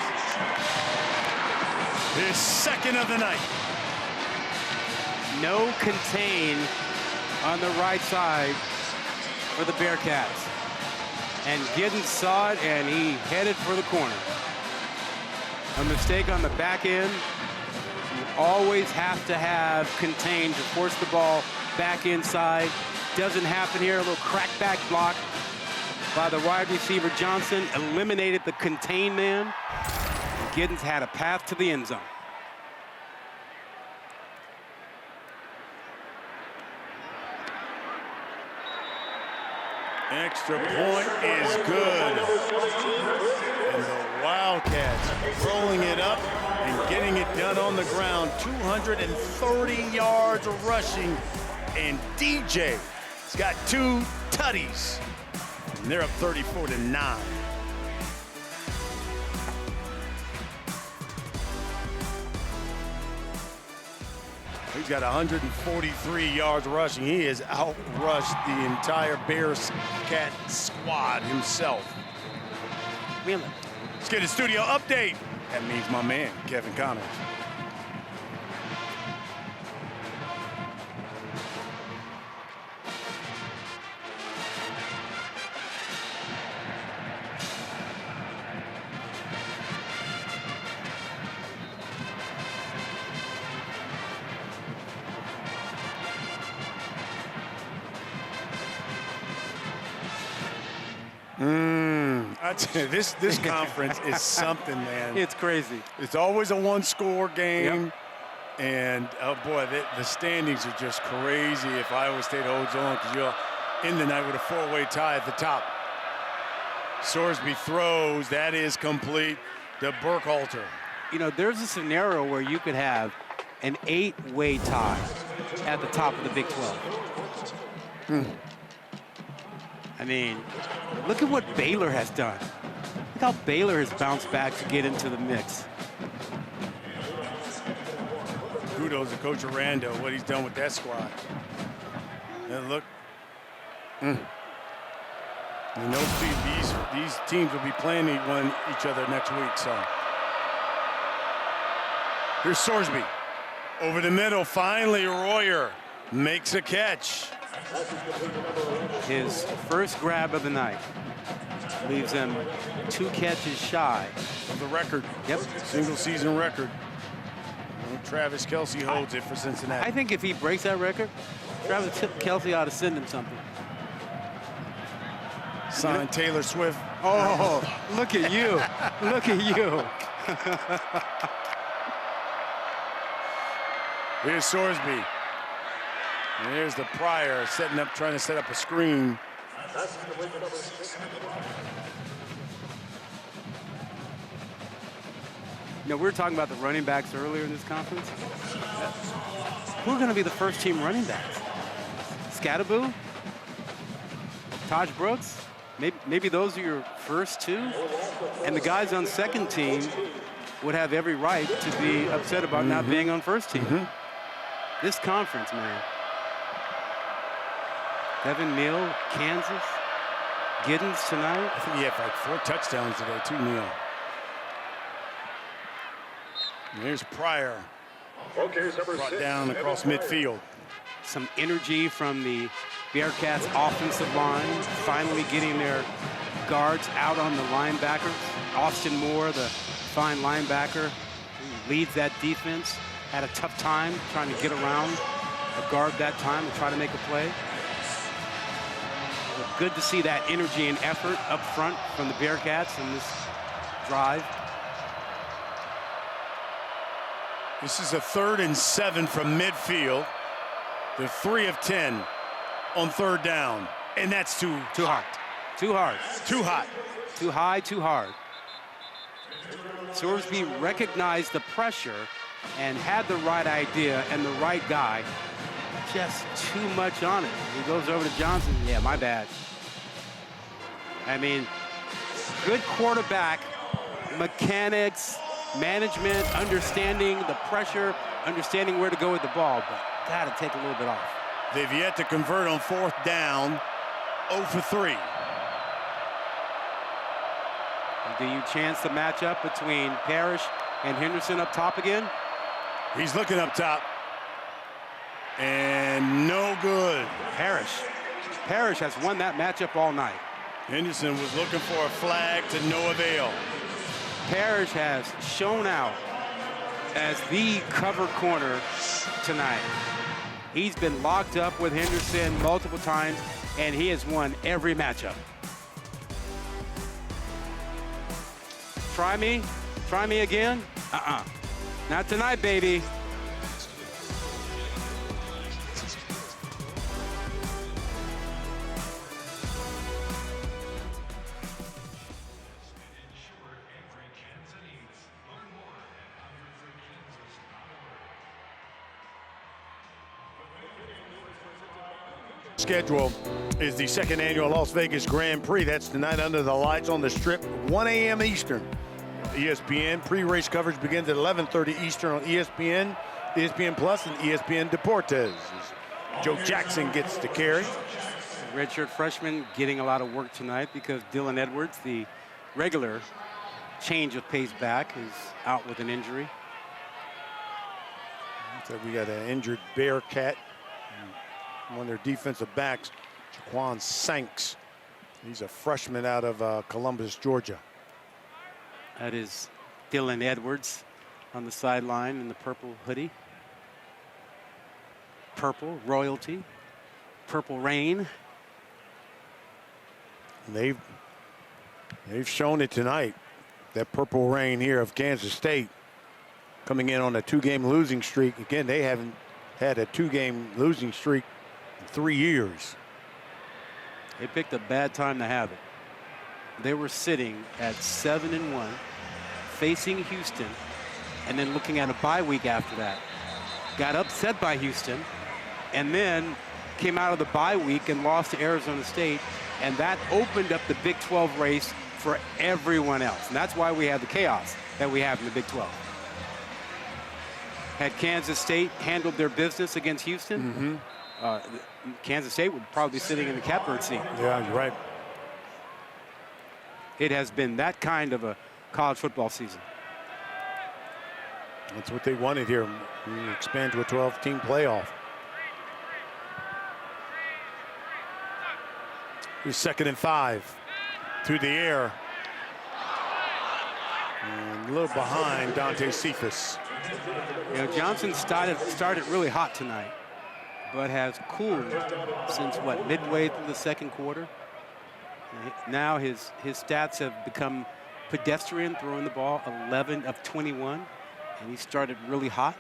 His second of the night. No contain on the right side for the Bearcats. And Giddens saw it, and he headed for the corner. A mistake on the back end. You always have to have contain to force the ball back inside. Doesn't happen here. A little crackback block by the wide receiver Johnson. Eliminated the contain man. And Giddens had a path to the end zone. Extra point is good. And the Wildcats rolling it up and getting it done on the ground. 230 yards of rushing. And DJ's got 2 tutties. And they're up 34-9. He's got 143 yards rushing. He has outrushed the entire Bearcat squad himself. Really? Let's get a studio update. That means my man, Kevin Connors. I tell you, this conference is something, man. It's crazy. It's always a one-score game. Yep. And, oh, boy, the standings are just crazy if Iowa State holds on, because you'll end the night with a four-way tie at the top. Sorsby throws. That is complete to Burkhalter. You know, there's a scenario where you could have an 8-way tie at the top of the Big 12. I mean, look at what Baylor has done. Look how Baylor has bounced back to get into the mix. Kudos to Coach Arando, what he's done with that squad. And look. You know, these teams will be playing each other next week, so. Here's Sorsby. Over the middle, finally Royer makes a catch. His first grab of the night leaves him 2 catches shy of the record. Yep. Single season record. Travis Kelce holds it for Cincinnati. I think if he breaks that record, Travis Kelce ought to send him something. Sign Taylor Swift. Oh, look at you. Look at you. Here's Sorsby. And here's the Pryor trying to set up a screen. You know, we were talking about the running backs earlier in this conference. Who are going to be the first team running backs? Scatterboo? Taj Brooks? Maybe those are your first 2? And the guys on second team would have every right to be upset about not being on first team. This conference, man. Devin Neal, Kansas. Giddens tonight. I think he had like 4 touchdowns today, too, Neal. And here's Pryor. Brought down across midfield. Some energy from the Bearcats offensive line, finally getting their guards out on the linebackers. Austin Moore, the fine linebacker, who leads that defense, had a tough time trying to get around a guard that time and try to make a play. But good to see that energy and effort up front from the Bearcats in this drive. This is a 3rd and 7 from midfield. They're 3 of 10 on 3rd down. And that's too hot. Too hard. Too hot. Too high, too hard. Sorsby recognized the pressure and had the right idea and the right guy. Just too much on it. He goes over to Johnson. Yeah, my bad. I mean, good quarterback, mechanics, management, understanding the pressure, understanding where to go with the ball, but gotta take a little bit off. They've yet to convert on 4th down, 0 for 3. And do you chance the matchup between Parrish and Henderson up top again? He's looking up top. And no good. Parrish has won that matchup all night. Henderson was looking for a flag to no avail. Parrish has shown out as the cover corner tonight. He's been locked up with Henderson multiple times, and he has won every matchup. Try me again? Not tonight, baby. Schedule is the 2nd annual Las Vegas Grand Prix. That's tonight under the lights on the Strip, 1 a.m. Eastern. ESPN pre-race coverage begins at 11:30 Eastern on ESPN ESPN Plus and ESPN Deportes. Joe Jackson gets the carry. Redshirt freshman getting a lot of work tonight because Dylan Edwards, the regular change of pace back, is out with an injury. So we got an injured Bearcat. One of their defensive backs, Jaquan Sanks. He's a freshman out of Columbus, Georgia. That is Dylan Edwards on the sideline in the purple hoodie. Purple royalty, purple rain. And they've shown it tonight. That purple rain here of Kansas State coming in on a 2-game losing streak. Again, they haven't had a 2-game losing streak in 3 years. They picked a bad time to have it. They were sitting at 7-1, facing Houston, and then looking at a bye week after that. Got upset by Houston, and then came out of the bye week and lost to Arizona State, and that opened up the Big 12 race for everyone else. And that's why we have the chaos that we have in the Big 12. Had Kansas State handled their business against Houston, Kansas State would probably be sitting in the catbird seat. Yeah, you're right. It has been that kind of a college football season. That's what they wanted here. We expand to a 12-team playoff. Here's 2nd and 5. Through the air. And a little behind Dante Cephas. You know, Johnson started really hot tonight, but has cooled since what, midway through the second quarter. Now his stats have become pedestrian, throwing the ball 11 of 21, and he started really hot.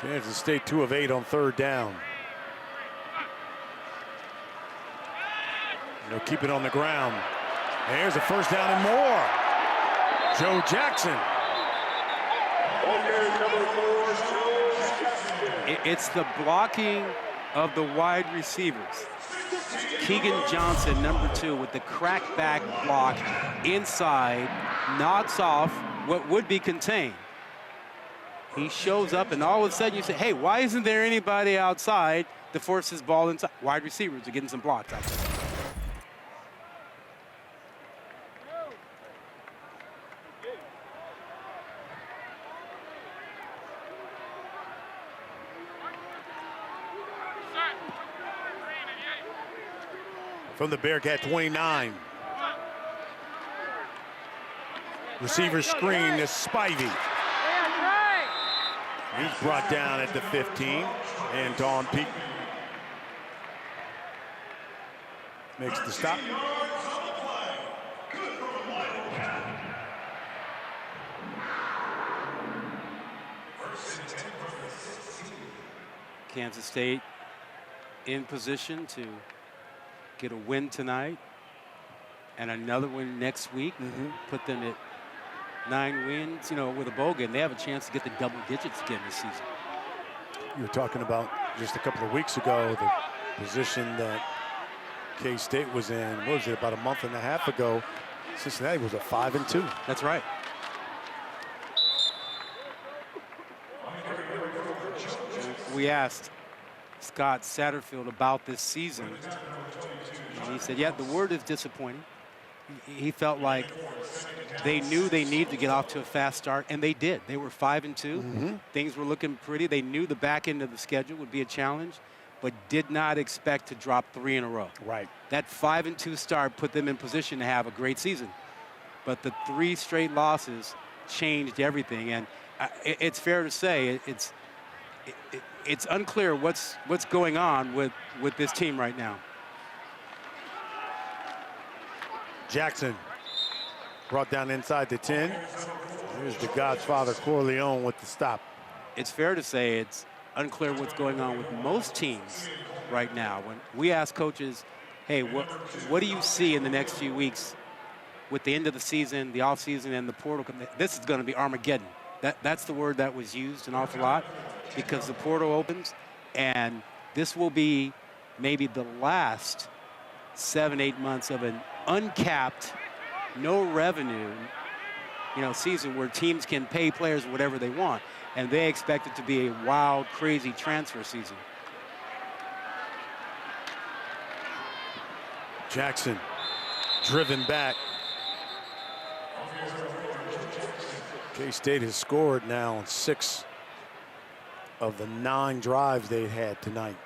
Kansas State 2 of 8 on 3rd down. They'll keep it on the ground. And here's a 1st down and more. Joe Jackson. It's the blocking of the wide receivers. Keegan Johnson, number 2, with the crackback block inside, knocks off what would be contained. He shows up, and all of a sudden you say, hey, why isn't there anybody outside to force his ball inside? Wide receivers are getting some blocks out there. From the Bearcat 29. Receiver screen to Spivey. He's brought down at the 15. Anton Peak makes the stop. Kansas State in position to get a win tonight and another win next week. Put them at 9 wins, you know, with a bowl game. They have a chance to get the double digits again this season. You were talking about just a couple of weeks ago the position that K-State was in. What was it, about a month and a half ago? Cincinnati was at 5-2. That's right. We asked Scott Satterfield about this season, and he said, yeah, the word is disappointing. He felt like they knew they needed to get off to a fast start, and they did. They were 5-2. Things were looking pretty. They knew the back end of the schedule would be a challenge, but did not expect to drop 3 in a row. Right. That 5-2 start put them in position to have a great season. But the 3 straight losses changed everything, and it's fair to say it's unclear what's going on with this team right now. Jackson brought down inside the 10. Here's the Godfather Corleone with the stop. It's fair to say it's unclear what's going on with most teams right now. When we ask coaches, hey, what do you see in the next few weeks with the end of the season, the offseason, and the portal? This is going to be Armageddon. That's the word that was used an awful lot, because the portal opens and this will be maybe the last 7-8 months of an uncapped, no revenue, season where teams can pay players whatever they want, and they expect it to be a wild, crazy transfer season. Jackson driven back. K-State has scored now on 6 of the 9 drives they had tonight.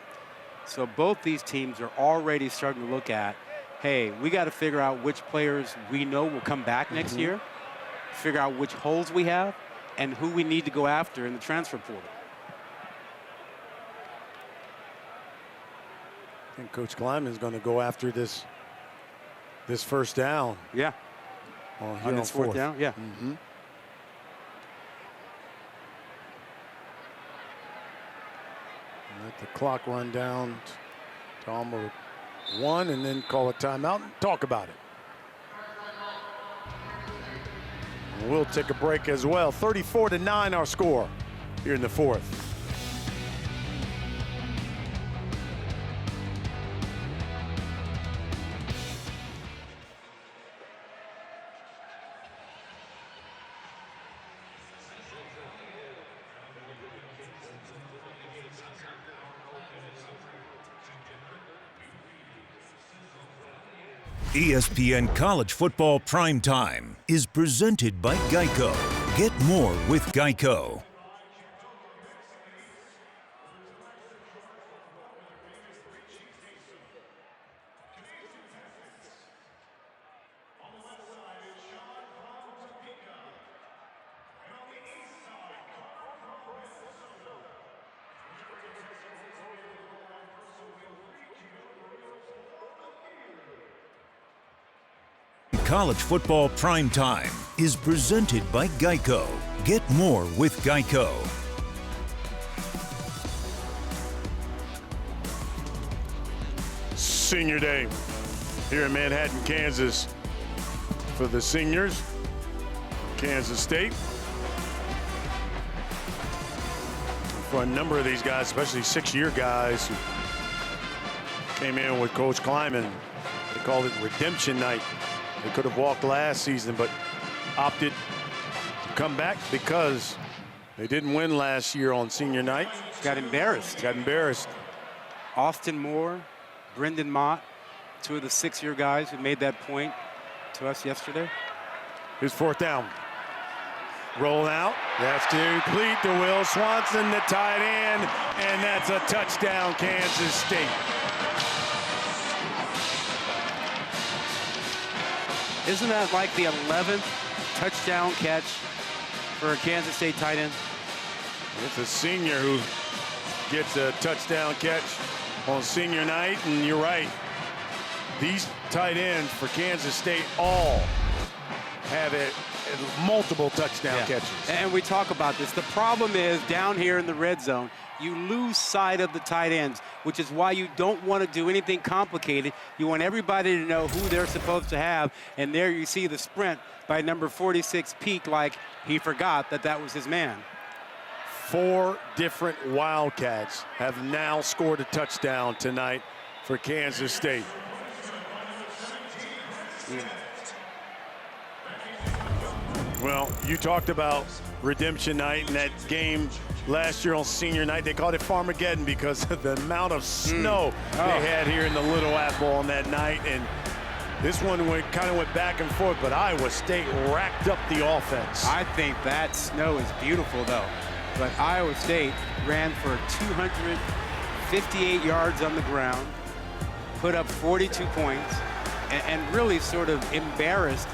So both these teams are already starting to look at, hey, we got to figure out which players we know will come back next year, figure out which holes we have, and who we need to go after in the transfer portal. I think Coach Kleiman is going to go after this first down. Yeah. On this fourth down, yeah. Let the clock run down to almost 1 and then call a timeout and talk about it. And we'll take a break as well. 34-9 our score here in the 4th. ESPN College Football Primetime is presented by Geico. Get more with Geico. College Football Primetime is presented by Geico. Get more with Geico. Senior Day here in Manhattan, Kansas for the seniors, Kansas State. For a number of these guys, especially 6-year guys who came in with Coach Kleiman, they called it redemption night. They could have walked last season, but opted to come back because they didn't win last year on senior night. Got embarrassed. Austin Moore, Brendan Mott, 2 of the 6-year guys who made that point to us yesterday. Here's 4th down. Roll out. That's complete to Will Swanson, the tight end, and that's a touchdown, Kansas State. Isn't that like the 11th touchdown catch for a Kansas State tight end? It's a senior who gets a touchdown catch on senior night, and you're right. These tight ends for Kansas State all have multiple touchdown catches. And we talk about this. The problem is down here in the red zone, you lose sight of the tight ends, which is why you don't want to do anything complicated. You want everybody to know who they're supposed to have. And there you see the sprint by number 46, Peak, like he forgot that was his man. 4 different Wildcats have now scored a touchdown tonight for Kansas State. Well, you talked about redemption night and that game last year on senior night. They called it Farmageddon because of the amount of snow they had here in the Little Apple on that night. And this one kind of went back and forth, but Iowa State racked up the offense. I think that snow is beautiful, though. But Iowa State ran for 258 yards on the ground, put up 42 points, and really sort of embarrassed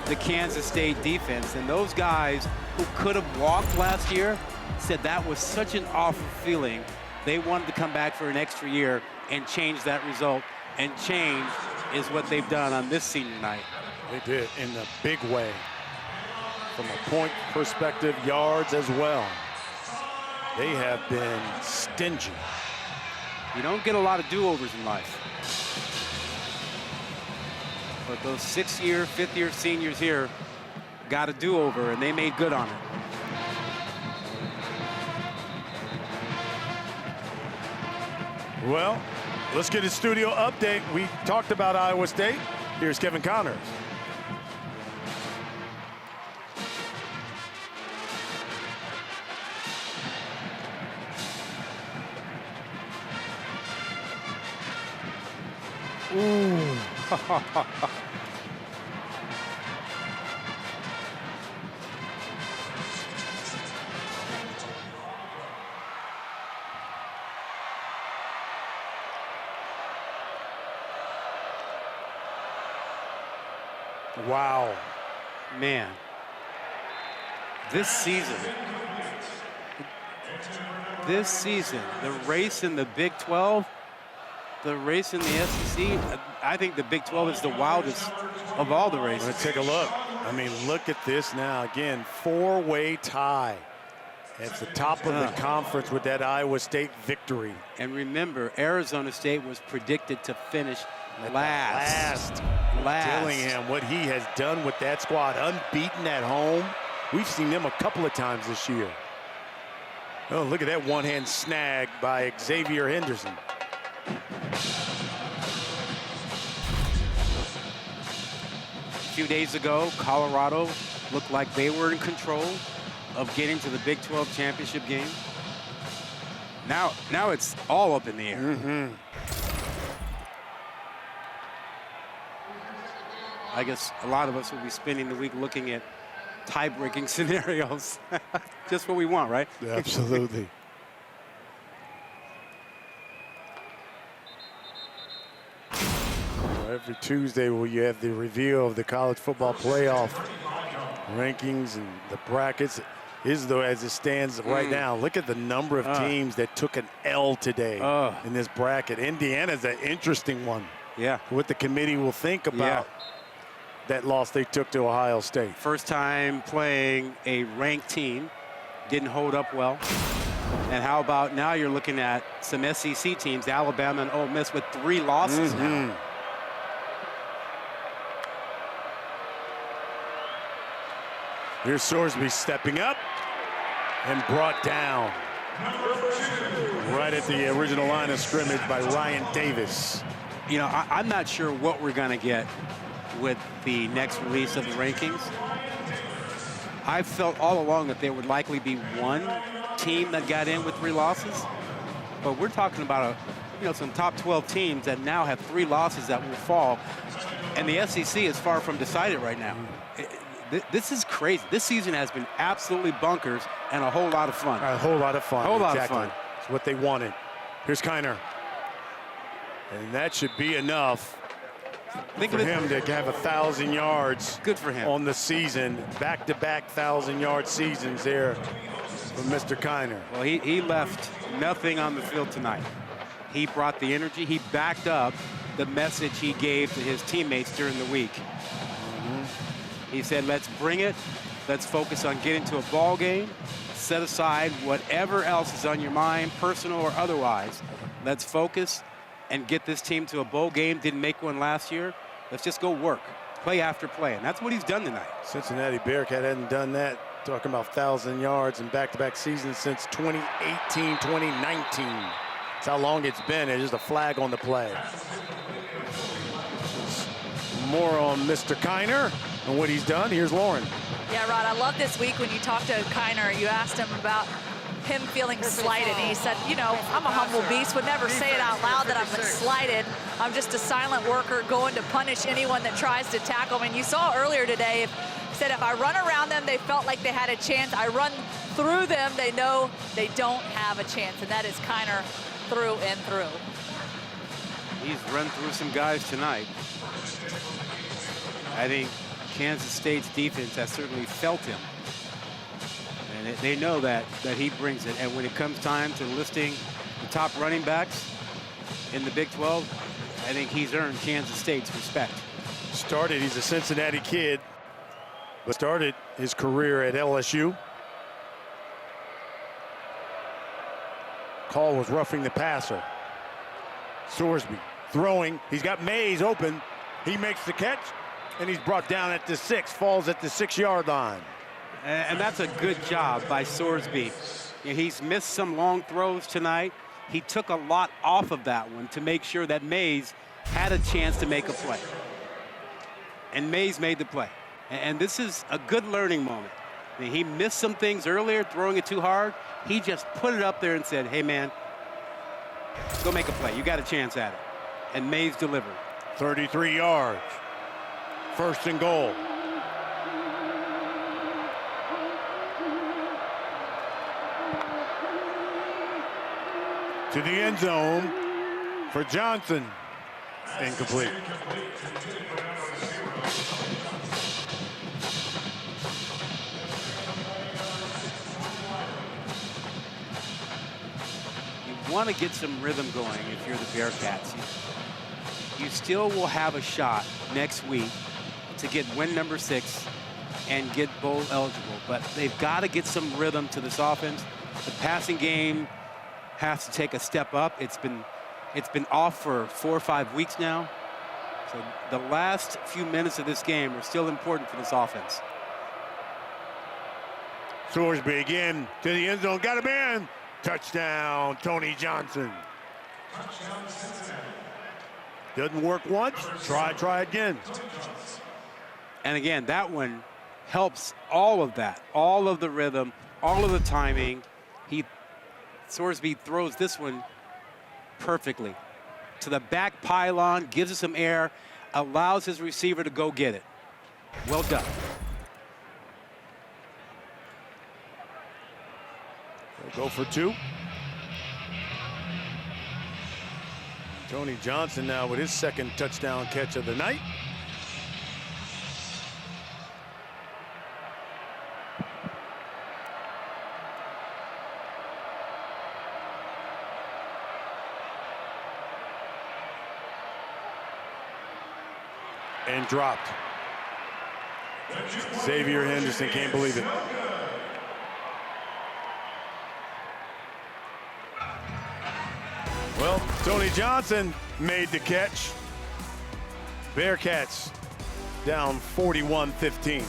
the Kansas State defense. And those guys who could have walked last year said that was such an awful feeling. They wanted to come back for an extra year and change that result. And change is what they've done on this senior night. They did in a big way. From a point perspective, yards as well. They have been stingy. You don't get a lot of do-overs in life. But those 6-year, 5th-year seniors here got a do-over, and they made good on it. Well, let's get a studio update. We talked about Iowa State. Here's Kevin Connors. Ooh. Wow. Man, this season, the race in the Big 12, the race in the SEC, I think the Big 12 is the wildest of all the races. Let's take a look. I mean, look at this now. Again, four-way tie at the top of the conference with that Iowa State victory. And remember, Arizona State was predicted to finish last. Dillingham, what he has done with that squad, unbeaten at home. We've seen them a couple of times this year. Oh, look at that one-hand snag by Xavier Henderson. A few days ago, Colorado looked like they were in control of getting to the Big 12 championship game. Now it's all up in the air. I guess a lot of us will be spending the week looking at tie-breaking scenarios. Just what we want, right? Absolutely. Every Tuesday, you have the review of the college football playoff rankings and the brackets. Is though as it stands right now. Look at the number of teams that took an L today in this bracket. Indiana's an interesting one. Yeah. What the committee will think about that loss they took to Ohio State. First time playing a ranked team, didn't hold up well. And how about now you're looking at some SEC teams, Alabama and Ole Miss, with 3 losses now. Here's Sorsby stepping up and brought down right at the original line of scrimmage by Ryan Davis. You know, I'm not sure what we're going to get with the next release of the rankings. I felt all along that there would likely be one team that got in with 3 losses, but we're talking about some top 12 teams that now have 3 losses that will fall, and the SEC is far from decided right now. This is crazy. This season has been absolutely bonkers and a whole lot of fun. A whole lot of fun. A whole lot of fun. It's what they wanted. Here's Kiner. And that should be enough for him to have 1,000 yards. Good for him. On the season. Back-to-back 1,000-yard seasons there for Mr. Kiner. Well, he left nothing on the field tonight. He brought the energy. He backed up the message he gave to his teammates during the week. He said, let's bring it. Let's focus on getting to a ball game. Set aside whatever else is on your mind, personal or otherwise. Let's focus and get this team to a bowl game. Didn't make one last year. Let's just go work, play after play. And that's what he's done tonight. Cincinnati Bearcat hadn't done that. Talking about 1,000 yards in back-to-back seasons since 2018, 2019. That's how long it's been. It's just a flag on the play. More on Mr. Kiner and what he's done. Here's Lauren. Yeah, Rod, I love this week when you talked to Kiner, you asked him about him feeling slighted. And he said, I'm a humble beast, would never say it out loud that I'm slighted. I'm just a silent worker going to punish anyone that tries to tackle me. And you saw earlier today, he said, if I run around them, they felt like they had a chance. I run through them, they know they don't have a chance. And that is Kiner through and through. He's run through some guys tonight. I think Kansas State's defense has certainly felt him. And they know that he brings it. And when it comes time to listing the top running backs in the Big 12, I think he's earned Kansas State's respect. He's a Cincinnati kid, but started his career at LSU. Call was roughing the passer. Sorsby throwing. He's got Mays open. He makes the catch, and he's brought down at the 6, falls at the 6-yard line. And that's a good job by Sorsby. He's missed some long throws tonight. he took a lot off of that one to make sure that Mays had a chance to make a play. And Mays made the play. And this is a good learning moment. I mean, he missed some things earlier, throwing it too hard. He just put it up there and said, hey, man, go make a play. You got a chance at it. And Mays delivered. 33 yards. First and goal. To the end zone for Johnson. Incomplete. You want to get some rhythm going if you're the Bearcats. You still will have a shot next week to get win number 6 and get bowl eligible, but they've got to get some rhythm to this offense. The passing game has to take a step up. It's been off for 4 or 5 weeks now. So the last few minutes of this game are still important for this offense. Sorsby again to the end zone. Got him in. Touchdown, Tony Johnson. Touchdown, Cincinnati. Doesn't work once. Try again. And again, that one helps all of that, all of the rhythm, all of the timing. Sorsby throws this one perfectly to the back pylon, gives it some air, allows his receiver to go get it. Well done. They'll go for 2. Tony Johnson now with his second touchdown catch of the night. And dropped. Xavier Henderson can't believe it. Well, Tony Johnson made the catch. Bearcats down 41-15.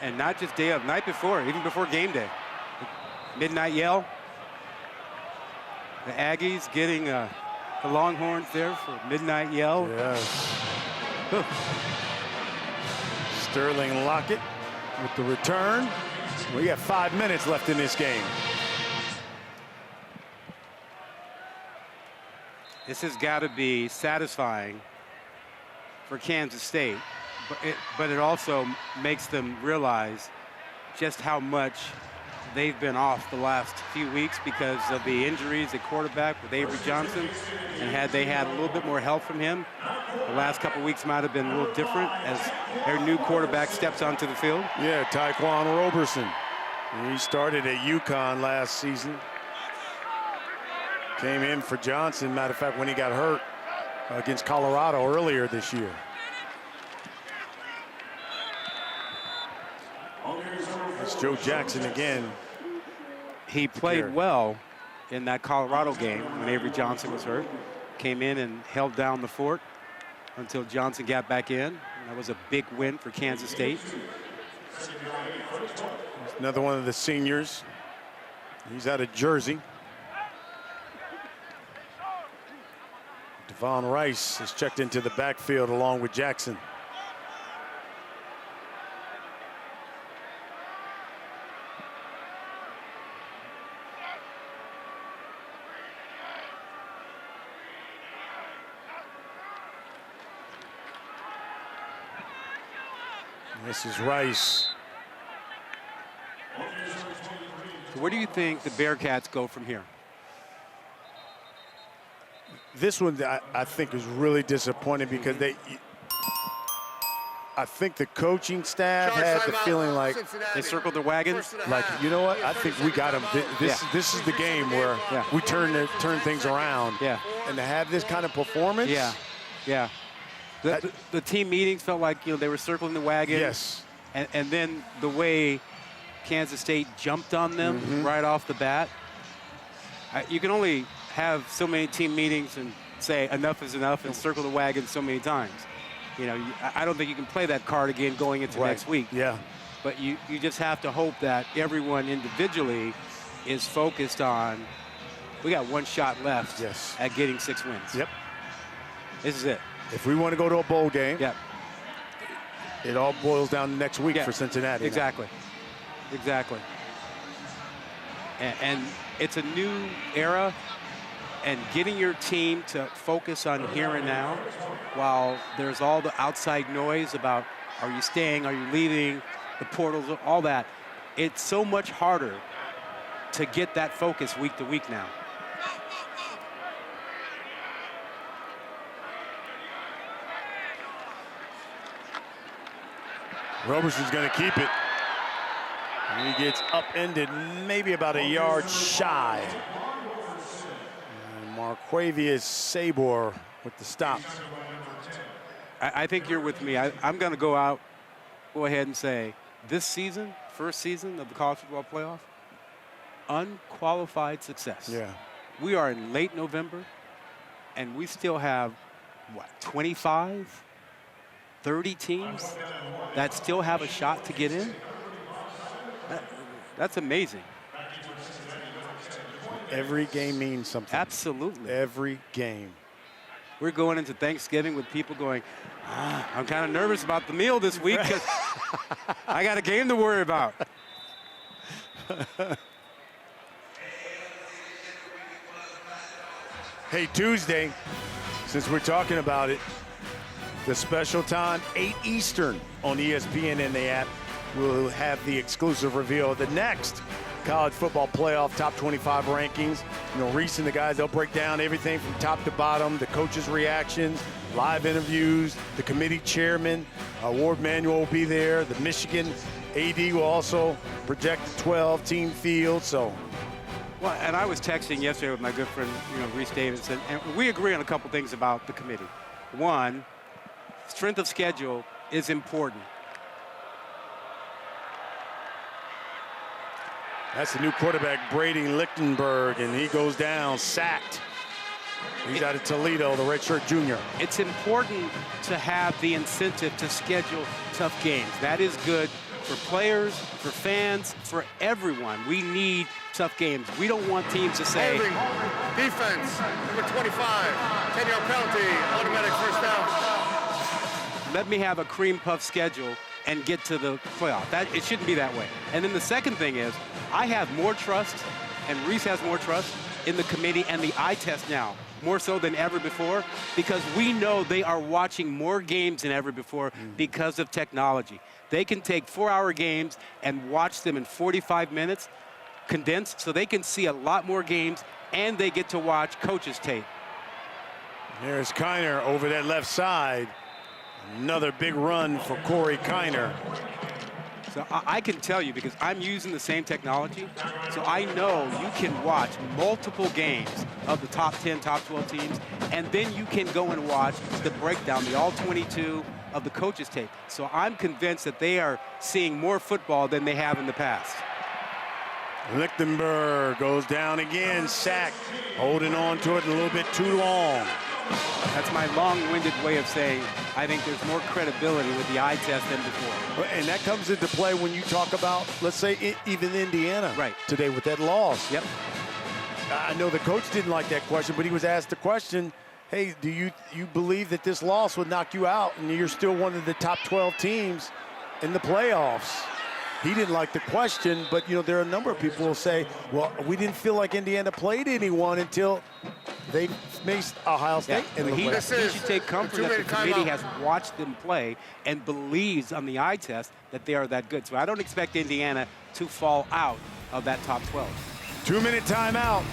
And not just day of, night before, even before game day. Midnight yell. The Aggies getting the Longhorns there for midnight yell. Yes. Sterling Lockett with the return. We got 5 minutes left in this game. This has got to be satisfying for Kansas State, but it also makes them realize just how much they've been off the last few weeks because of the injuries at quarterback with Avery Johnson. And had they had a little bit more help from him, the last couple weeks might have been a little different as their new quarterback steps onto the field. Yeah, Tyquan Roberson. He started at UConn last season. Came in for Johnson, matter of fact, when he got hurt against Colorado earlier this year. It's Joe Jackson again. He played well in that Colorado game when Avery Johnson was hurt. Came in and held down the fort until Johnson got back in. That was a big win for Kansas State. Another one of the seniors. He's out of Jersey. Devon Rice has checked into the backfield along with Jackson. This is Rice. So where do you think the Bearcats go from here? This one I think is really disappointing because I think the coaching staff had the feeling like they circled the wagons. Like, you know what? I think we got them. This is the game where we turn things around. Yeah. And to have this kind of performance. Yeah. Yeah. The team meetings felt like, you know, they were circling the wagon. Yes. And then the way Kansas State jumped on them right off the bat. You can only have so many team meetings and say enough is enough and circle the wagon so many times. You know, I don't think you can play that card again going into next week. Yeah. But you just have to hope that everyone individually is focused on, we got one shot left at getting 6 wins. Yep. This is it. If we want to go to a bowl game, yep, it all boils down to next week for Cincinnati. Exactly. Now. Exactly. And it's a new era, and getting your team to focus on here and now while there's all the outside noise about are you staying, are you leaving, the portals, all that. It's so much harder to get that focus week to week now. Roberson's going to keep it. And he gets upended maybe about a yard shy. And Marquavius Sabor with the stop. I think you're with me. I'm going to go ahead and say this season, first season of the college football playoff, unqualified success. Yeah. We are in late November, and we still have, what, 25? 30 teams that still have a shot to get in? That's amazing. Every game means something. Absolutely. Every game. We're going into Thanksgiving with people going, I'm kind of nervous about the meal this week because I got a game to worry about. Hey, Tuesday, since we're talking about it, the special time, 8 Eastern on ESPN and the app, will have the exclusive reveal of the next college football playoff top 25 rankings. You know, Reese and the guys, they'll break down everything from top to bottom, the coaches' reactions, live interviews, the committee chairman, Ward Manuel will be there. The Michigan AD will also project the 12-team field. So, well, and I was texting yesterday with my good friend, Reese Davis, and we agree on a couple things about the committee. One, strength of schedule is important. That's the new quarterback, Brady Lichtenberg, and he goes down, sacked. He's out of Toledo, the redshirt junior. It's important to have the incentive to schedule tough games. That is good for players, for fans, for everyone. We need tough games. We don't want teams to say, holding, defense, number 25, 10-yard penalty, automatic first down. Let me have a cream puff schedule and get to the playoff. It shouldn't be that way. And then the second thing is, I have more trust, and Reese has more trust in the committee and the eye test now, more so than ever before, because we know they are watching more games than ever before because of technology. They can take 4-hour games and watch them in 45 minutes, condensed, so they can see a lot more games, and they get to watch coaches' tape. There's Kiner over that left side. Another big run for Corey Kiner. So I can tell you, because I'm using the same technology, so I know you can watch multiple games of the top 10, top 12 teams, and then you can go and watch the breakdown, the all 22 of the coaches' tape. So I'm convinced that they are seeing more football than they have in the past. Lichtenberg goes down again, sacked, holding on to it a little bit too long. That's my long-winded way of saying I think there's more credibility with the eye test than before. And that comes into play when you talk about, let's say, even Indiana today with that loss. Yep. I know the coach didn't like that question, but he was asked the question, hey, do you believe that this loss would knock you out and you're still one of the top 12 teams in the playoffs? He didn't like the question, but, you know, there are a number of people who say, well, we didn't feel like Indiana played anyone until they faced Ohio State. Yeah. In the He playoffs. should take comfort that the committee has watched them play and believes on the eye test that they are that good. So I don't expect Indiana to fall out of that top 12. 2-minute timeout.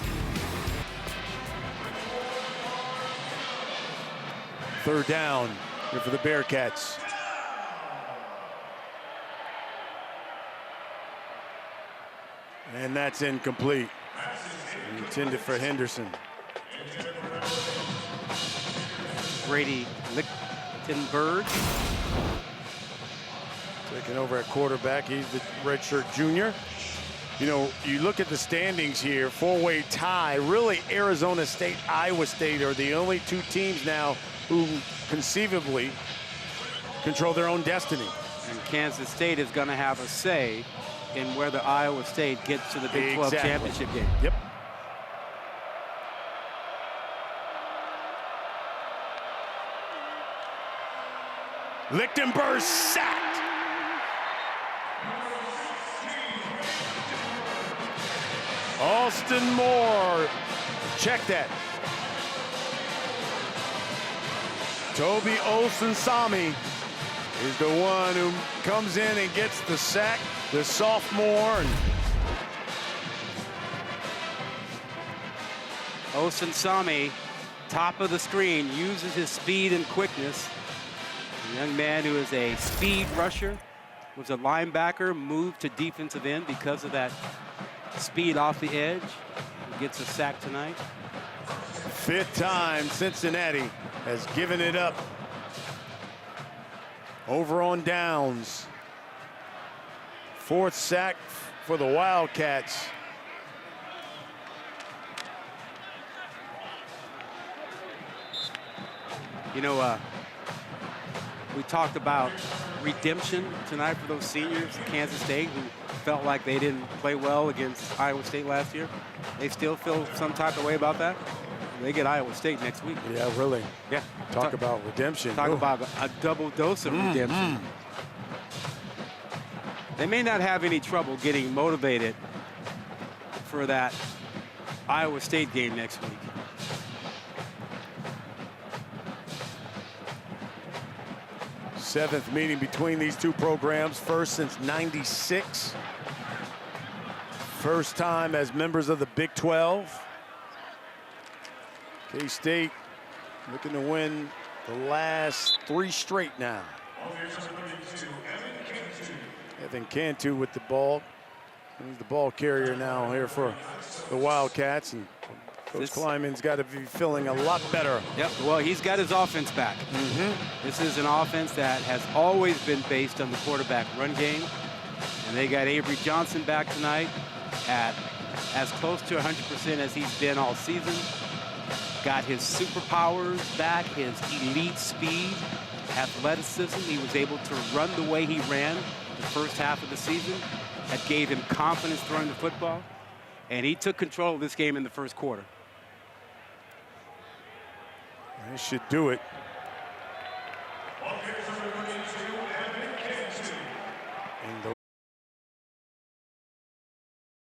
Third down here for the Bearcats. And that's incomplete. Intended for Henderson. Brady Lichtenberg taking over at quarterback. He's the redshirt junior. You know, you look at the standings here, four-way tie. Really, Arizona State, Iowa State are the only two teams now who conceivably control their own destiny. And Kansas State is going to have a say in whether Iowa State gets to the Big 12 championship game. Yep. Lichtenberg sacked. Austin Moore, check that. Toby Olsensami is the one who comes in and gets the sack, the sophomore. Olsensami, top of the screen, uses his speed and quickness. A young man who is a speed rusher, was a linebacker, moved to defensive end because of that speed off the edge. He gets a sack tonight. Fifth time Cincinnati has given it up. Over on downs. Fourth sack for the Wildcats. You know, we talked about redemption tonight for those seniors at Kansas State who felt like they didn't play well against Iowa State last year. They still feel some type of way about that. They get Iowa State next week. Yeah, really. Yeah. Talk about redemption. Talk about a double dose of redemption. They may not have any trouble getting motivated for that Iowa State game next week. Seventh meeting between these two programs, first since '96. First time as members of the Big 12. K-State looking to win the last 3 straight now. Evan Cantu with the ball. He's the ball carrier now here for the Wildcats. And Coach Kleiman's got to be feeling a lot better. Yep, well, he's got his offense back. This is an offense that has always been based on the quarterback run game. And they got Avery Johnson back tonight at as close to 100% as he's been all season. Got his superpowers back, his elite speed, athleticism. He was able to run the way he ran the first half of the season. That gave him confidence throwing the football. And he took control of this game in the first quarter. This should do it.